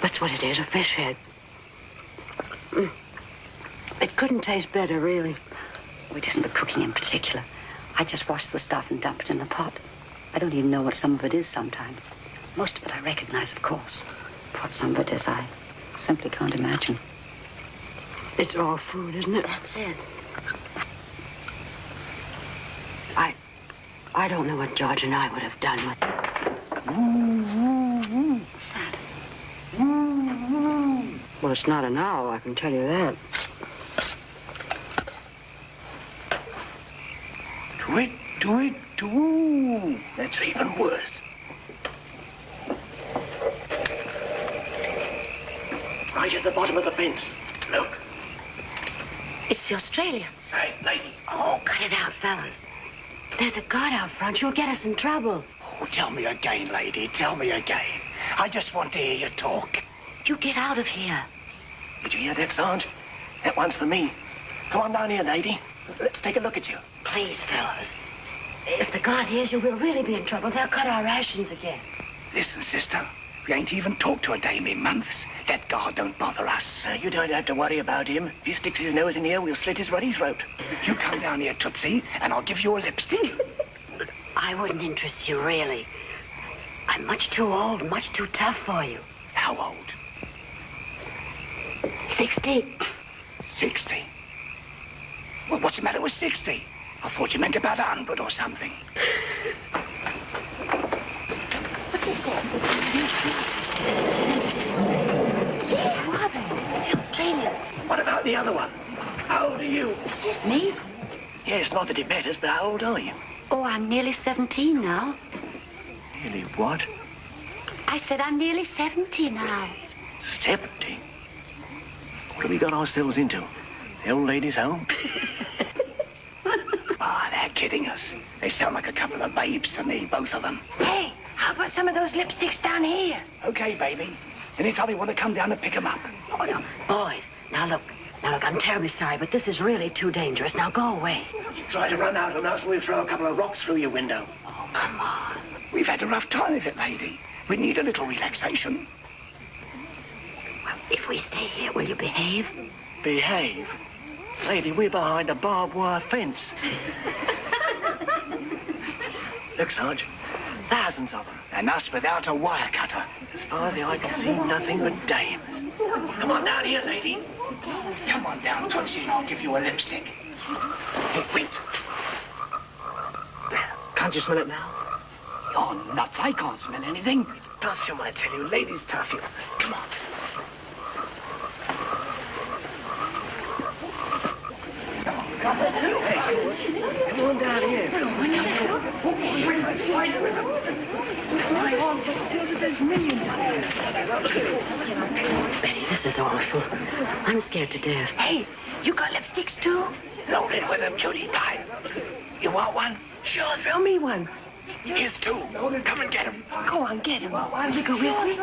That's what it is, a fish head. It couldn't taste better, really. Oh, it isn't the cooking in particular. I just wash the stuff and dump it in the pot. I don't even know what some of it is sometimes. Most of it I recognize, of course. What some of it is, I simply can't imagine. It's all food, isn't it? That's it. I don't know what George and I would have done with it. What's that? Well, it's not an owl, I can tell you that. Tweet. That's even worse. Right at the bottom of the fence. Look. It's the Australians. Hey, lady. Oh, cut it out, fellas. There's a guard out front. You'll get us in trouble. Oh, tell me again, lady. Tell me again. I just want to hear you talk. You get out of here. Did you hear that, Sarge? That one's for me. Come on down here, lady. Let's take a look at you. Please, fellas. If the guard hears you, we'll really be in trouble. They'll cut our rations again. Listen, sister. We ain't even talked to a dame in months. That guard don't bother us. You don't have to worry about him. If he sticks his nose in here, we'll slit his ruddy throat. You come down here, Tootsie, and I'll give you a lipstick. I wouldn't interest you, really. I'm much too old, much too tough for you. How old? 60. 60? Well, what's the matter with 60? I thought you meant about 100 or something. What's he say? Yeah, who are they? It's the Australians. What about the other one? How old are you? Just me? Yes, not that it matters, but how old are you? Oh, I'm nearly 17 now. Nearly what? I said I'm nearly 70 now. 70? What have we got ourselves into? The old lady's home? They're kidding us. They sound like a couple of babes to me, both of them. Hey, how about some of those lipsticks down here? Okay, baby. Anytime you want to come down and pick them up. Oh, no. Boys, now look, I'm terribly sorry, but this is really too dangerous. Now go away. You try to run out on us and we'll throw a couple of rocks through your window. Oh, come on. We've had a rough time of it, lady. We need a little relaxation. Well, if we stay here, will you behave? Behave? Lady, we're behind a barbed wire fence. Look, Sarge, thousands of them. And us without a wire cutter. As far as the eye can see, nothing but dames. Come on down here, lady. Come on down, Tootsie, and I'll give you a lipstick. Hey, wait. Can't you smell it now? You're nuts. I can't smell anything. It's perfume, I tell you. Ladies' perfume. Come on. Hey, come on down here. There's millions of them. Betty, this is awful. I'm scared to death. Hey, you got lipsticks too? Loaded with them, cutie pie. You want one? Sure, throw me one. Here's two. Come and get them. Go on, get him. Why don't you go with me?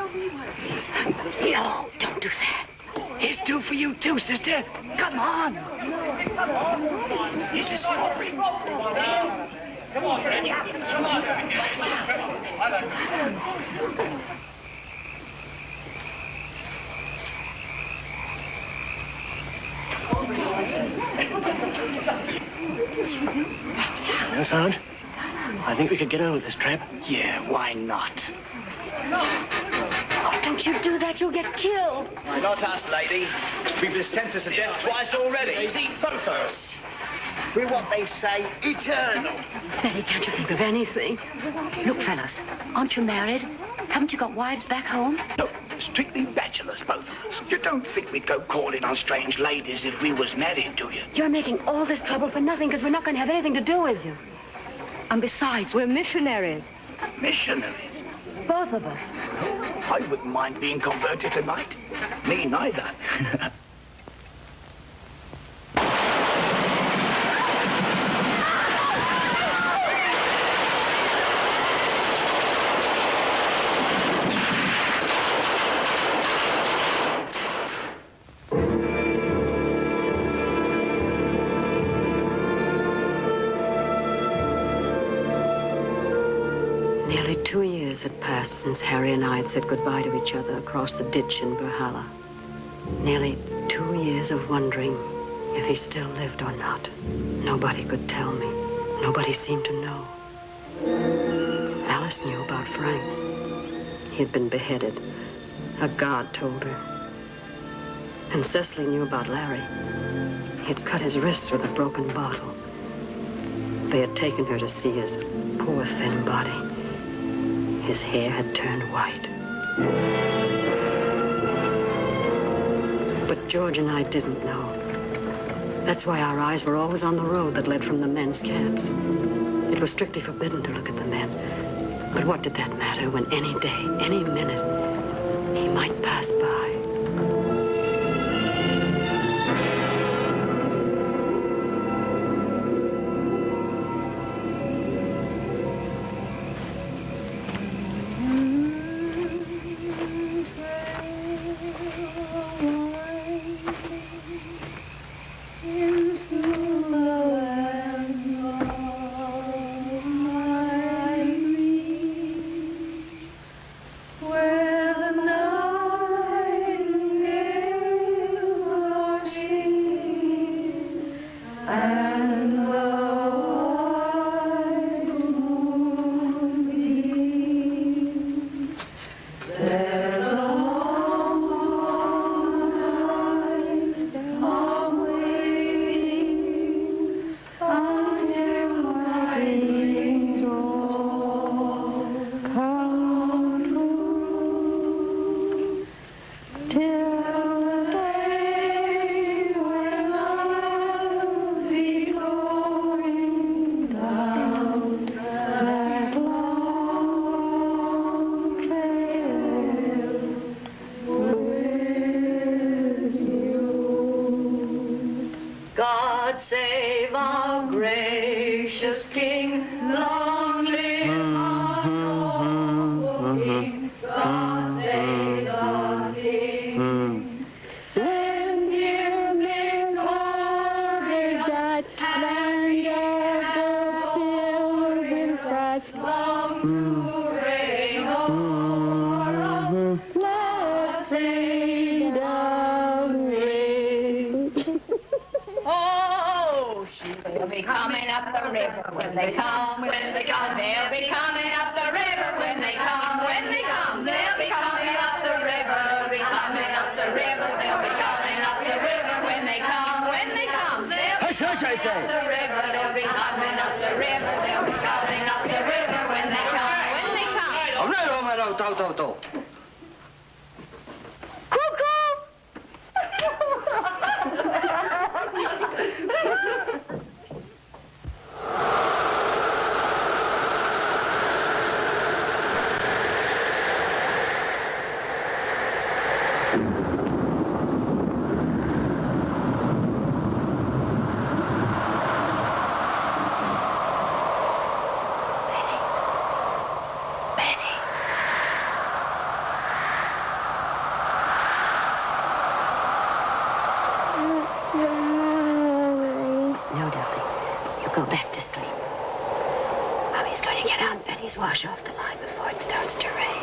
No, don't do that. Here's two for you too, sister. Come on. Here's a strawberry. Come on, Fred. Come on. No, Sergeant? I think we could get over this trap. Yeah, why not? Oh, don't you do that. You'll get killed. Not us, lady. We've been sentenced to death twice already. Both of us. We're what they say, eternal. Betty, can't you think of anything? Look, fellas, aren't you married? Haven't you got wives back home? No, strictly bachelors, both of us. You don't think we'd go calling on strange ladies if we was married, do you? You're making all this trouble for nothing because we're not going to have anything to do with you. And besides, we're missionaries. Missionaries? Both of us. I wouldn't mind being converted tonight. Me neither. Nearly 2 years had passed since Harry and I had said goodbye to each other across the ditch in Berhala. Nearly 2 years of wondering if he still lived or not. Nobody could tell me. Nobody seemed to know. Alice knew about Frank. He had been beheaded. A guard told her. And Cecily knew about Larry. He had cut his wrists with a broken bottle. They had taken her to see his poor, thin body. His hair had turned white. But George and I didn't know. That's why our eyes were always on the road that led from the men's camps. It was strictly forbidden to look at the men. But what did that matter when any day, any minute, he might pass by? God save our gracious King, long live our noble King. God save our King. Send him victorious that land of the pilgrims bright, long to reign o'er us. Blessed of reign. Oh, they'll be coming up the river when they come, when they come. They'll be coming up the river when they come, when they come. They'll be coming up the river, they'll be coming up the river. They'll be coming up the river when they come, when they come. They'll be coming up the river, they'll be coming up the river. They'll be coming up up the river when they come, when they come. Hôm nay rồi mà đâu, tàu. Wash off the line before it starts to rain.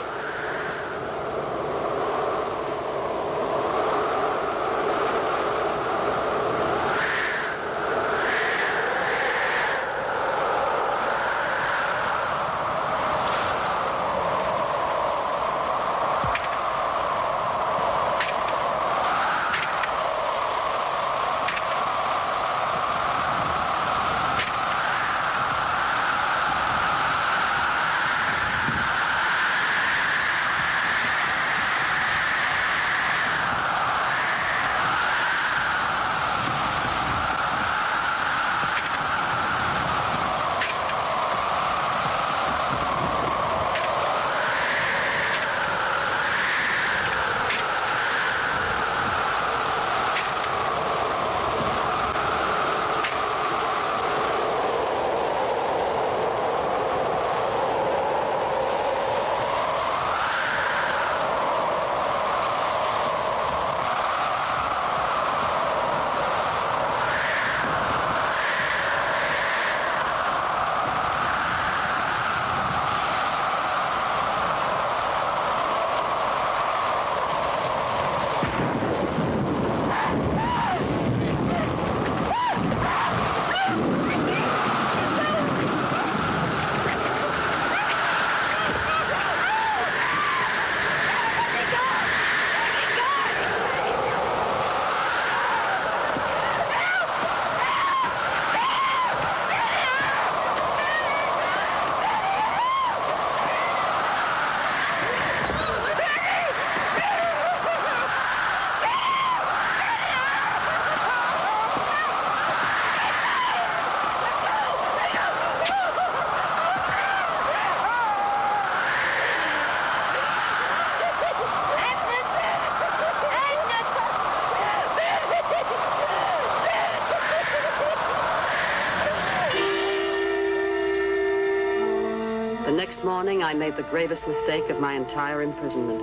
Next morning, I made the gravest mistake of my entire imprisonment.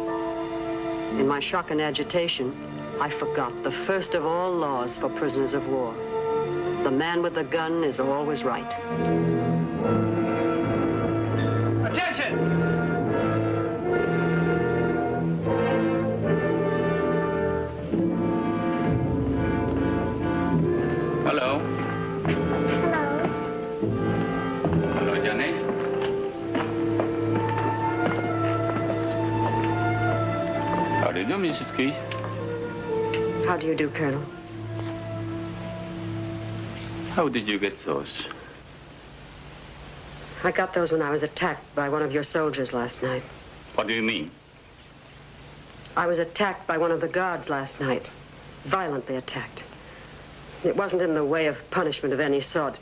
In my shock and agitation, I forgot the first of all laws for prisoners of war. The man with the gun is always right. Attention! Hello. Hello, Johnny. How do you do, Mrs. Keith? How do you do, Colonel? How did you get those? I got those when I was attacked by one of your soldiers last night. What do you mean? I was attacked by one of the guards last night. Violently attacked. It wasn't in the way of punishment of any sort.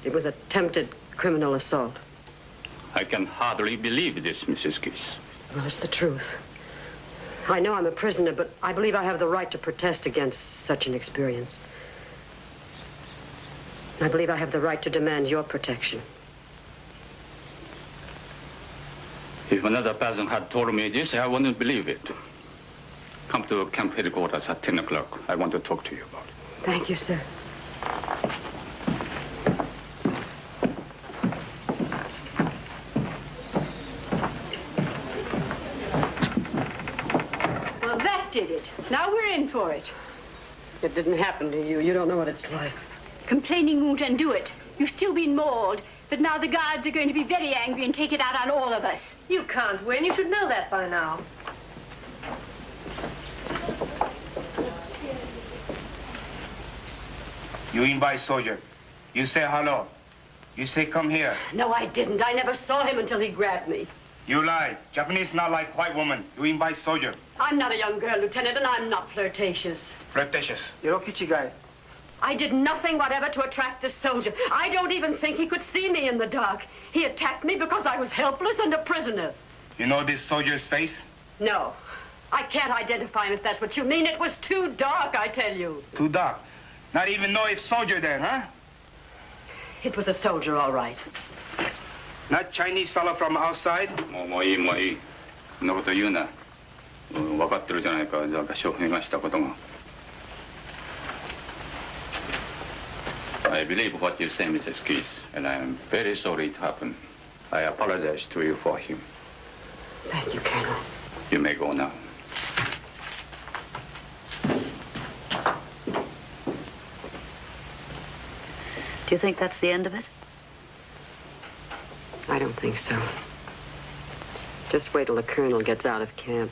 It was attempted criminal assault. I can hardly believe this, Mrs. Keith. Well, it's the truth. I know I'm a prisoner, but I believe I have the right to protest against such an experience. I believe I have the right to demand your protection. If another person had told me this, I wouldn't believe it. Come to camp headquarters at 10 o'clock. I want to talk to you about it. Thank you, sir. Well, that did it. Now we're in for it. It didn't happen to you. You don't know what it's like. Complaining won't undo it. You've still been mauled, but now the guards are going to be very angry and take it out on all of us. You can't win. You should know that by now. You invite soldier. You say hello. You say come here. No, I didn't. I never saw him until he grabbed me. You lied. Japanese not like white woman. You invite soldier. I'm not a young girl, Lieutenant, and I'm not flirtatious. Flirtatious. Irokichigai. I did nothing whatever to attract this soldier. I don't even think he could see me in the dark. He attacked me because I was helpless and a prisoner. You know this soldier's face? No. I can't identify him if that's what you mean. It was too dark, I tell you. Too dark. Not even know if soldier there, huh? It was a soldier, all right. Not Chinese fellow from outside? もういいもういい。そんなこと言うな。分かってるじゃないか。翔平がしたことが。I believe what you say, Mrs. Keith, and I am very sorry it happened. I apologize to you for him. Thank you, Colonel. You may go now. Do you think that's the end of it? I don't think so. Just wait till the colonel gets out of camp.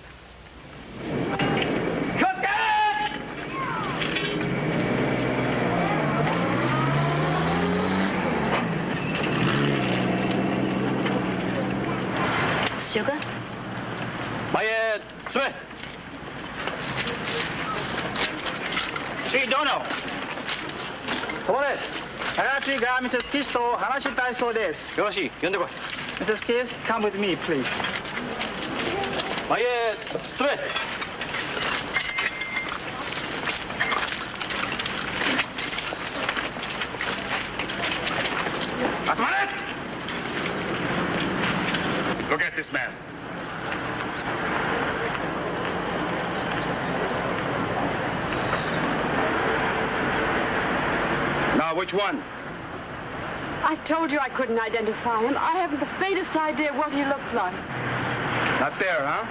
Sugar? Mayet, Smith. Gee, Dono. Colbert, 話がMrs. Keithと話したいそうです。よろしい、呼んでこい。Mrs. Keith, come with me, please. Mayet, Smith. Look at this man. Now, which one? I told you I couldn't identify him. I haven't the faintest idea what he looked like. Not there, huh?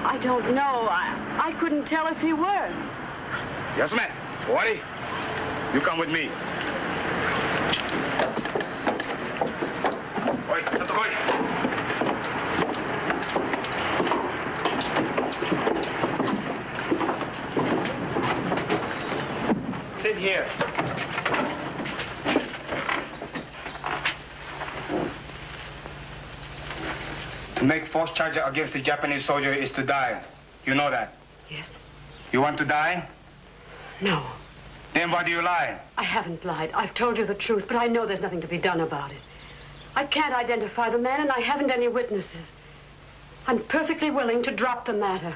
I don't know. I couldn't tell if he were. Yes, ma'am. Owari, you come with me. Oi, Sato, koi. Sit here. To make false charge against the Japanese soldier is to die. You know that? Yes. You want to die? No. Then why do you lie? I haven't lied. I've told you the truth, but I know there's nothing to be done about it. I can't identify the man, and I haven't any witnesses. I'm perfectly willing to drop the matter.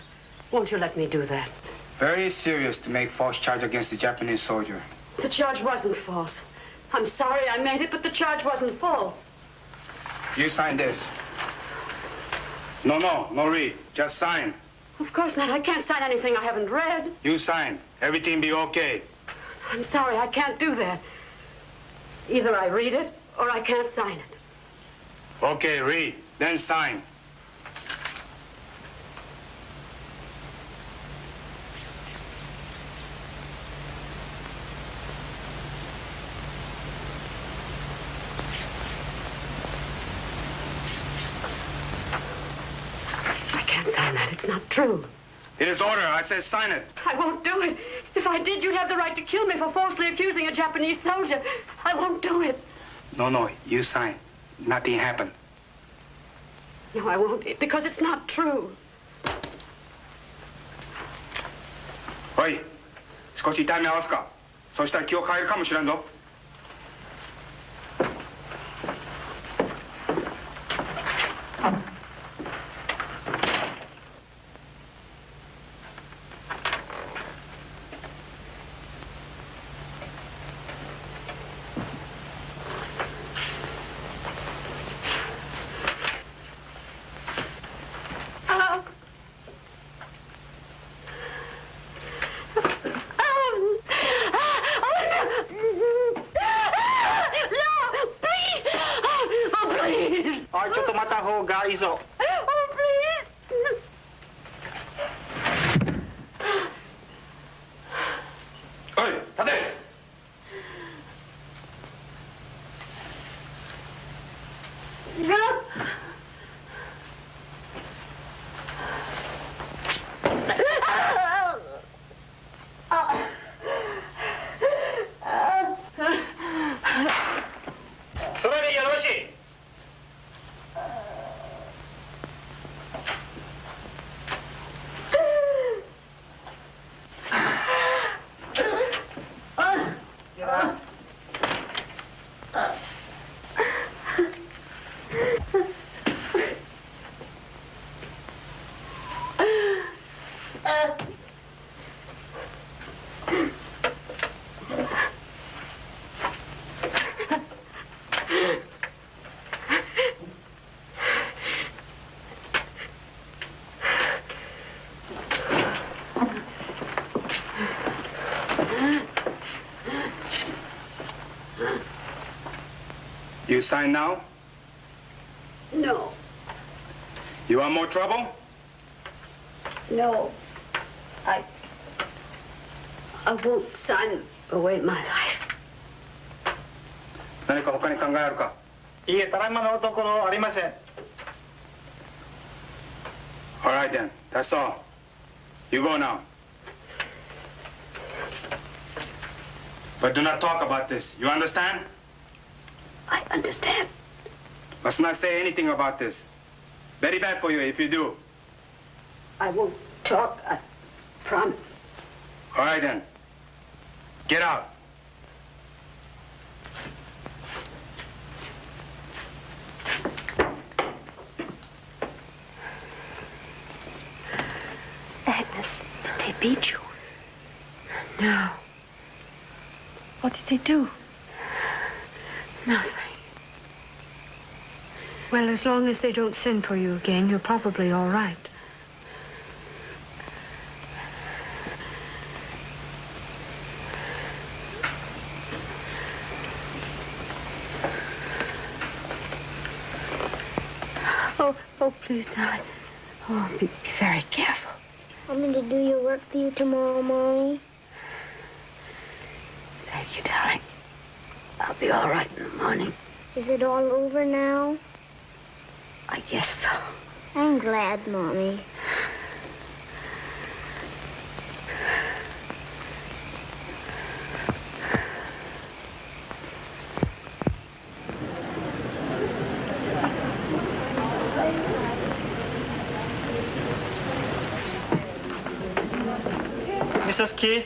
Won't you let me do that? Very serious to make false charge against the Japanese soldier. The charge wasn't false. I'm sorry I made it, but the charge wasn't false. You sign this. No read. Just sign. Of course not. I can't sign anything I haven't read. You sign. Everything be okay. I'm sorry, I can't do that. Either I read it, or I can't sign it. Okay, read. Then sign. It's not true. It is order. I said sign it. I won't do it. If I did, you'd have the right to kill me for falsely accusing a Japanese soldier. I won't do it. No, you sign. Nothing happened. No, I won't, because it's not true. おい、少し痛み合わすか。そしたら気を変えるかもしれんぞ。You sign now? No. You want more trouble? No. I won't sign away my life. 何か他に考えあるか？いいえ、ただいまのところありません。All right then, that's all. You go now. But do not talk about this. You understand? I understand. Must not say anything about this. Very bad for you if you do. I won't talk, I promise. All right then. Get out. Agnes, did they beat you? No. What did they do? Nothing. Well, as long as they don't send for you again, you're probably all right. Oh, please, darling. Oh, be very careful. I'm going to do your work for you tomorrow, Mommy. Thank you, darling. I'll be all right in the morning. Is it all over now? I guess so. I'm glad, Mommy. Mrs. Keith?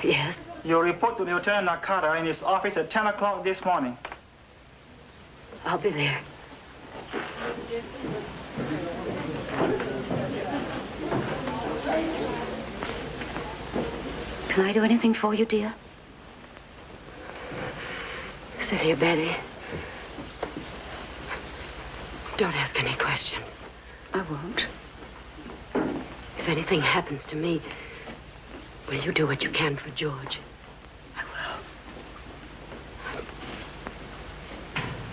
Yes? Your report to Lieutenant Nakata in his office at 10 o'clock this morning. I'll be there. Can I do anything for you, dear? Sit here, Betty. Don't ask any question. I won't. If anything happens to me, will you do what you can for George? I will.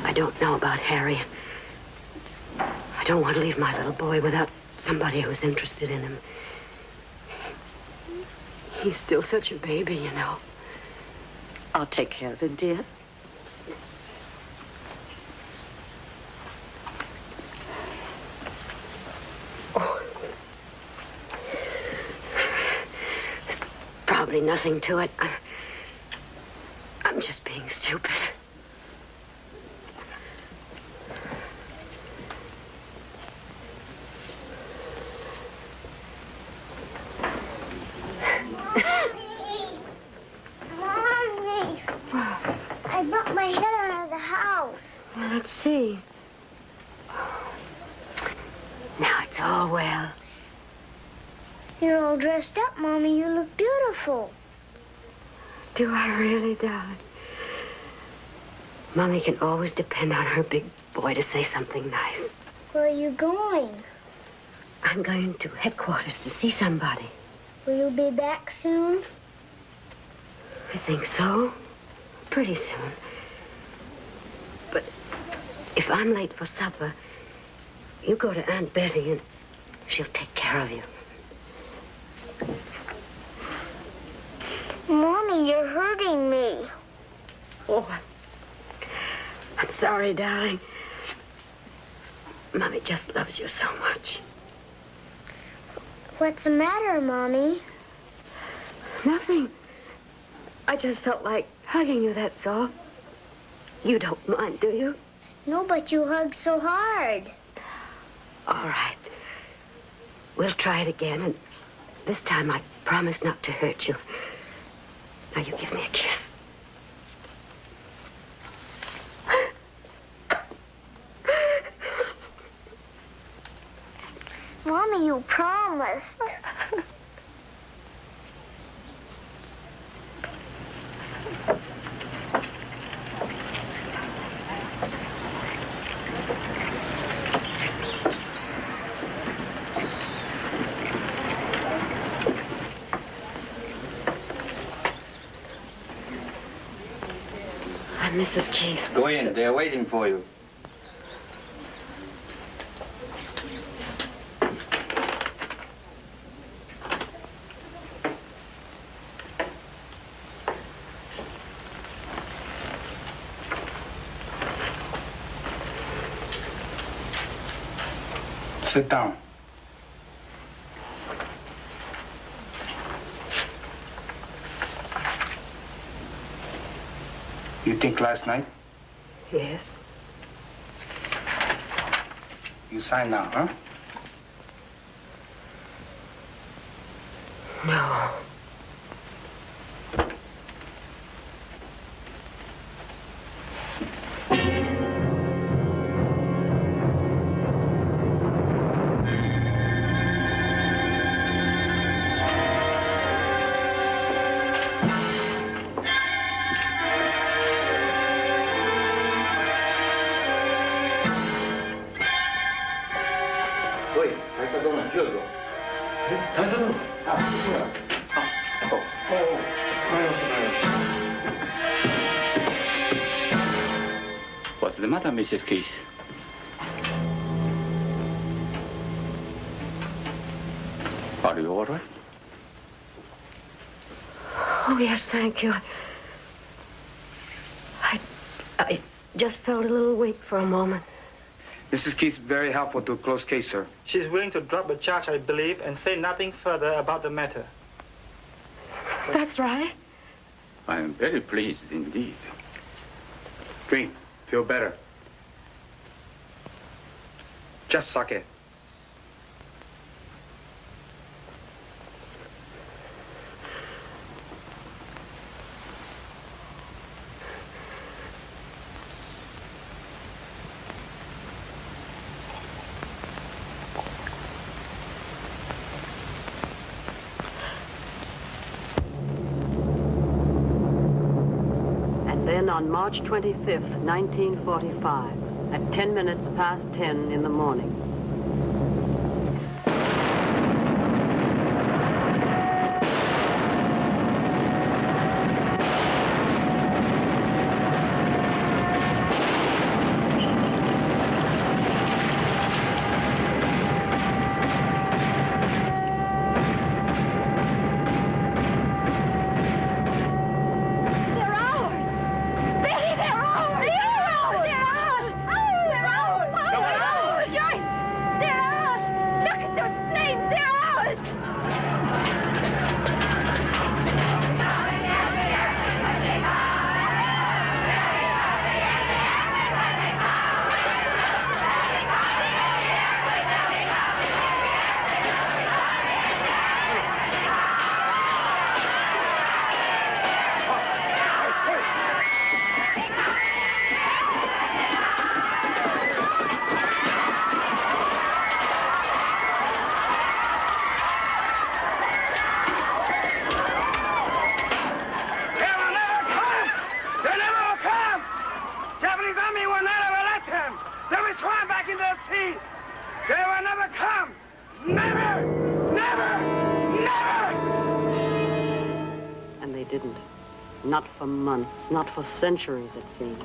I don't know about Harry. I don't want to leave my little boy without somebody who's interested in him. He's still such a baby, you know. I'll take care of him, dear. Probably nothing to it. I'm just being stupid. Mommy! I bumped my head out of the house. Well, let's see. Now it's all well. You're all dressed up, Mommy. You look beautiful. Do I really, darling? Mommy can always depend on her big boy to say something nice. Where are you going? I'm going to headquarters to see somebody. Will you be back soon? I think so. Pretty soon. But if I'm late for supper, you go to Aunt Betty and she'll take care of you. Mommy, you're hurting me. Oh, I'm sorry, darling. Mommy just loves you so much. What's the matter, Mommy? Nothing. I just felt like hugging you, that's all. You don't mind, do you? No, but you hug so hard. All right. We'll try it again, and this time I promise not to hurt you. Now you give me a kiss. Mommy, you promised. Mrs. Keith. Go in. They're waiting for you. Sit down. You think last night? Yes. You sign now, huh? No. What's the matter, Mrs. Keith? Are you all right? Oh, yes, thank you. I just felt a little weak for a moment. Mrs. Keith's very helpful to a closed case, sir. She's willing to drop the charge, I believe, and say nothing further about the matter. That's right. I am very pleased indeed. Green, feel better. Just suck it. On March 25th, 1945, at 10 minutes past 10 in the morning. Not for months, not for centuries, it seemed.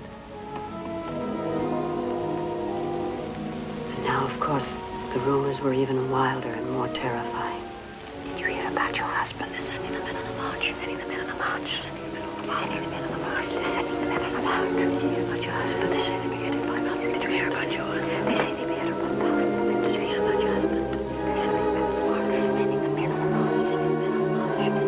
And now, of course, the rumors were even wilder and more terrifying. Did you hear about your husband? They're sending the men on a march. They're sending the men on a march. They're sending the men on a march. They're sending the men on a march. They're sending the men on a march. Did you hear about your husband? They're sending me getting 500. Did you hear about your husband? They say they may have 1,000 women. Did you hear about your husband? They're sending the men on a march. They're sending the men on a march. They're sending the men on a march.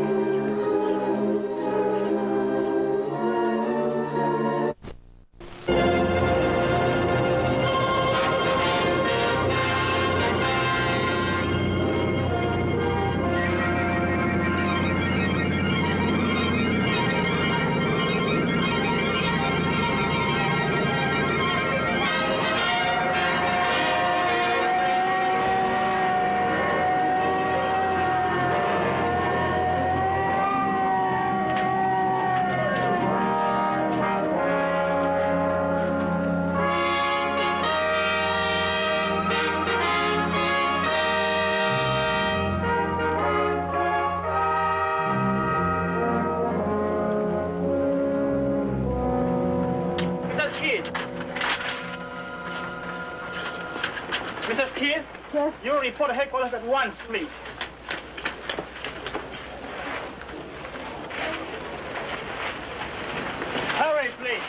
You report to headquarters at once, please. Hurry, please.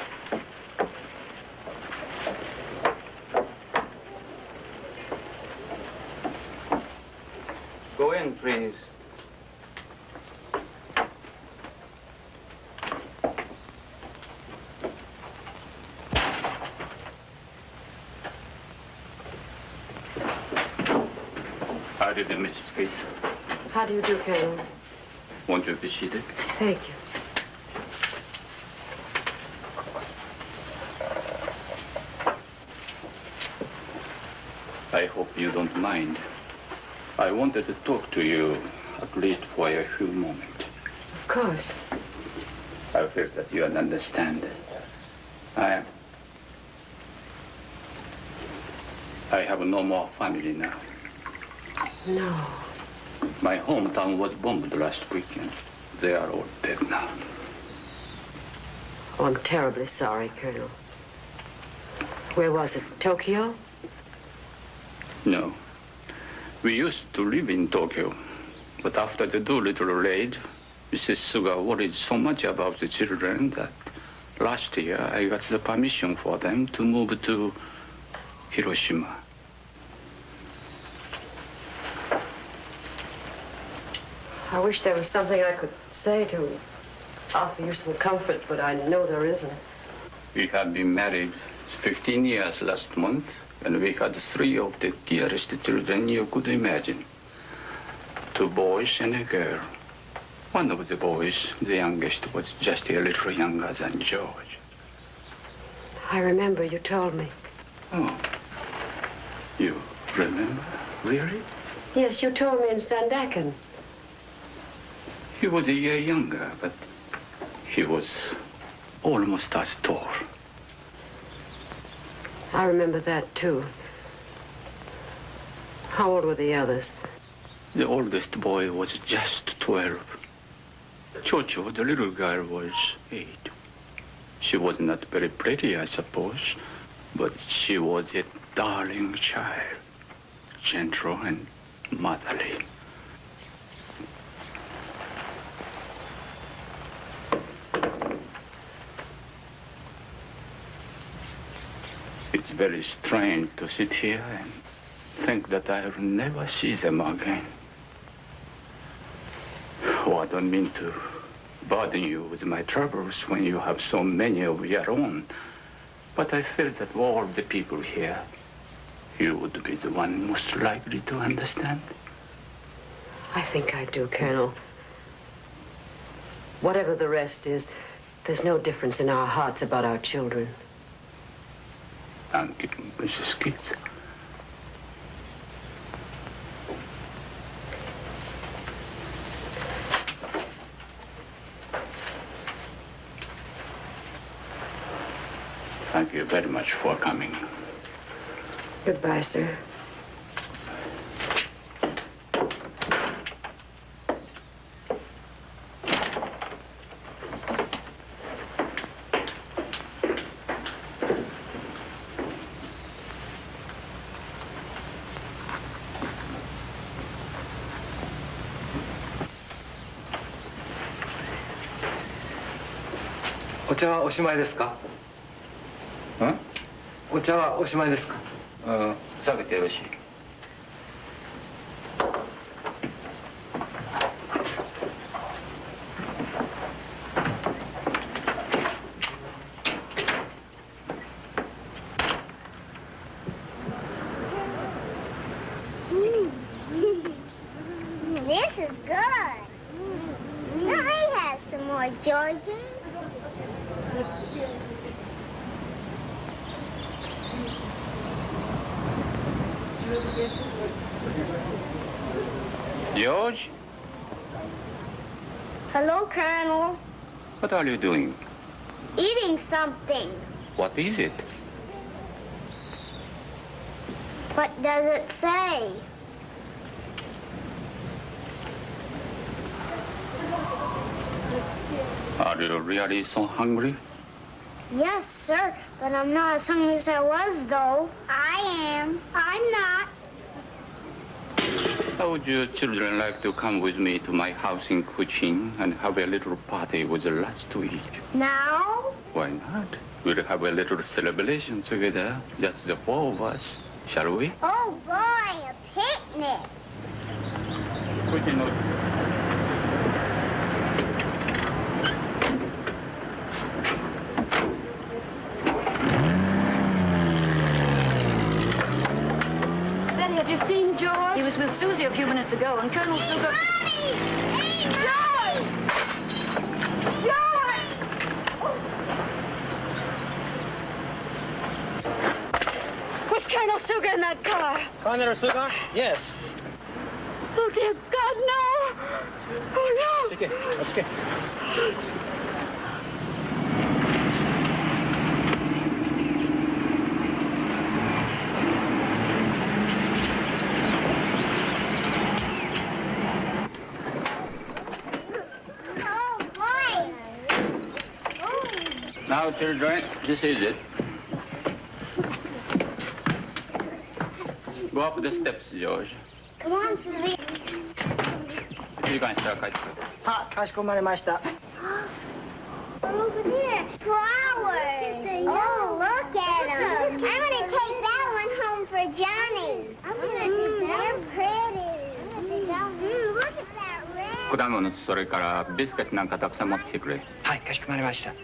Go in, please. How do you do, Mrs. Keith? How do you do, Colonel? Won't you be seated? Thank you. I hope you don't mind. I wanted to talk to you, at least for a few moments. Of course. I feel that you understand. I have no more family now. No. My hometown was bombed last weekend. They are all dead now. Oh, I'm terribly sorry, Colonel. Where was it? Tokyo? No. We used to live in Tokyo, but after the Doolittle raid, Mrs. Suga worried so much about the children that last year I got the permission for them to move to Hiroshima. I wish there was something I could say to offer you some comfort, but I know there isn't. We have been married 15 years last month, and we had 3 of the dearest children you could imagine. 2 boys and a girl. One of the boys, the youngest, was just a little younger than George. I remember you told me. Oh, you remember? Really? Yes, you told me in Sandakan. He was a year younger, but he was almost as tall. I remember that, too. How old were the others? The oldest boy was just 12. Chocho, the little girl, was 8. She was not very pretty, I suppose, but she was a darling child, gentle and motherly. It's very strange to sit here and think that I'll never see them again. Oh, I don't mean to burden you with my troubles when you have so many of your own, but I feel that all the people here, you would be the one most likely to understand. I think I do, Colonel. Whatever the rest is, there's no difference in our hearts about our children. Thank you, Mrs. Keith. Thank you very much for coming. Goodbye, sir.お茶はおしまいですか？お茶はおしまいですか？下げてよろしい。This is good. Let me have some more, Georgie. George? Hello, Colonel. What are you doing? Eating something. What is it? What does it say? Are you really so hungry? Yes, sir, but I'm not as hungry as I was, though. I am. I'm not. How would you children like to come with me to my house in Kuching and have a little party with the last week? Now? Why not? We'll have a little celebration together, just the four of us. Shall we? Oh, boy, a picnic. Betty, have you seen George? He was with Susie a few minutes ago, and Colonel Sugar... Hey, George! George! Was Colonel Sugar in that car? Colonel Sugar? Yes. Oh, dear God, no! Oh, no! It's okay. It's okay. Now, children, this is it. Go up the steps, George. Come on, Susie. 1時間したら帰ってくる。は、かしこまりました。 Over there, flowers. Oh, look at them. I'm going to take that one home for Johnny. I'm going to do that. They're pretty. Look at that red. 果物とそれからビスケットなんかたくさん持ってきてくれ。はい、かしこまりました。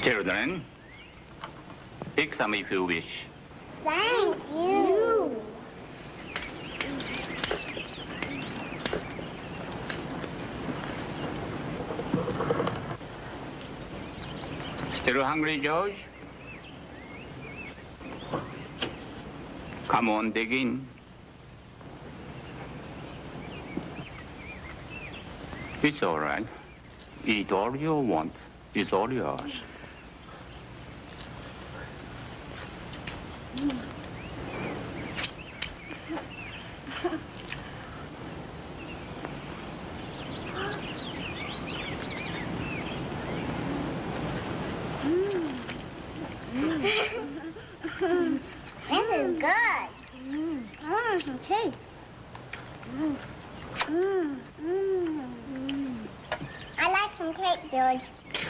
Children, pick some if you wish. Thank you. Still hungry, George? Come on, dig in. It's all right. Eat all you want. It's all yours. This is good. I want some cake. I like some cake, George. I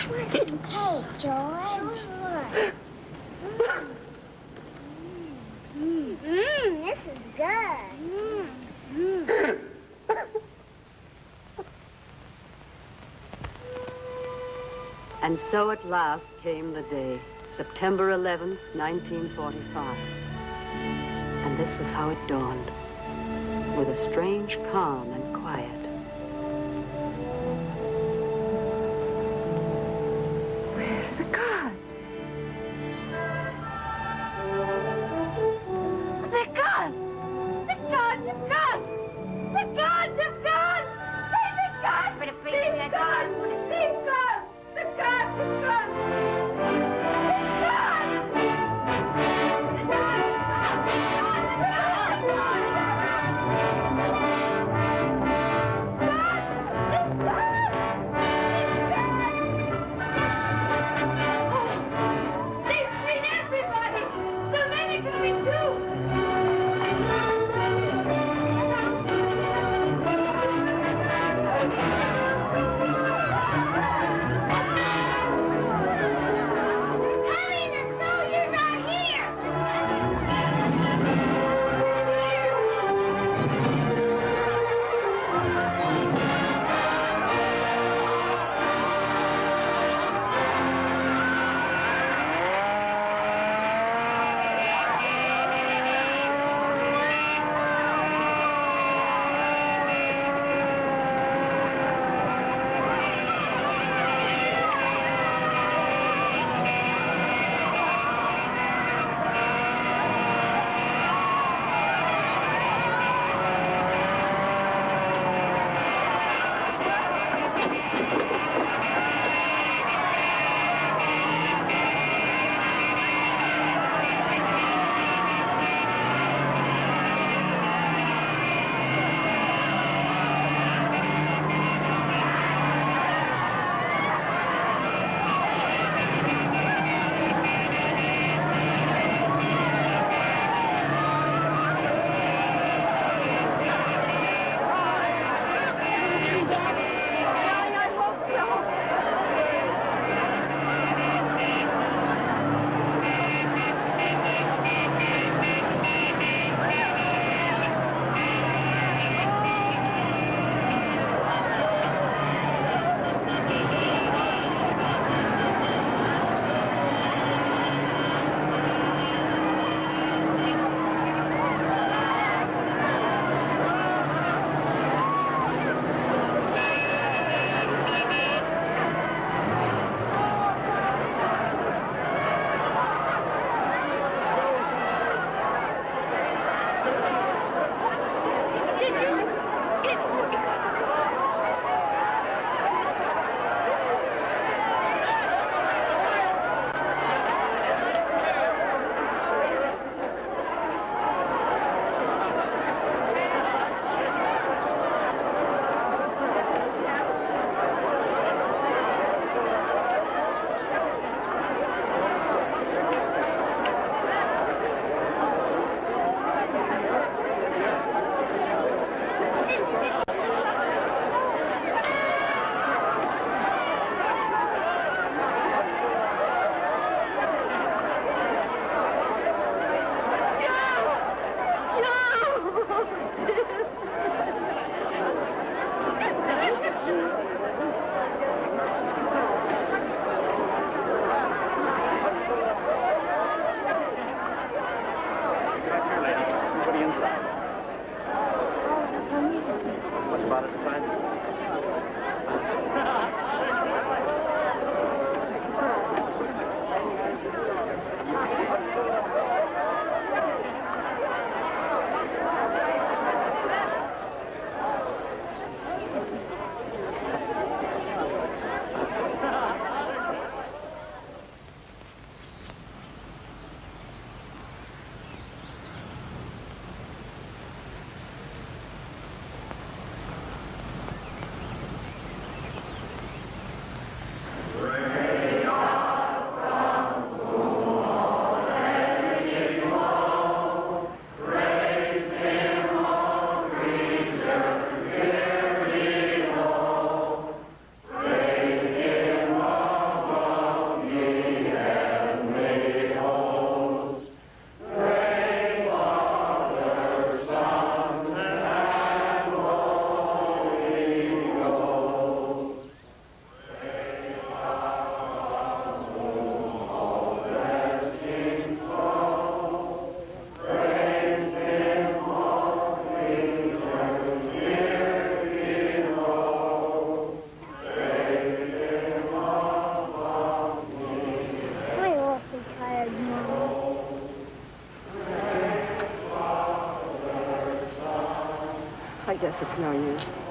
want some cake, George. This is good. And so at last came the day, September 11th, 1945. And this was how it dawned, with a strange calm and quiet. Where's the guard? They're gone! They're gone! They're gone! They're gone! They're gone! They're gone! They're gone! They're gone! They're gone! They're gone! They're gone! satisfied? I guess it's no use.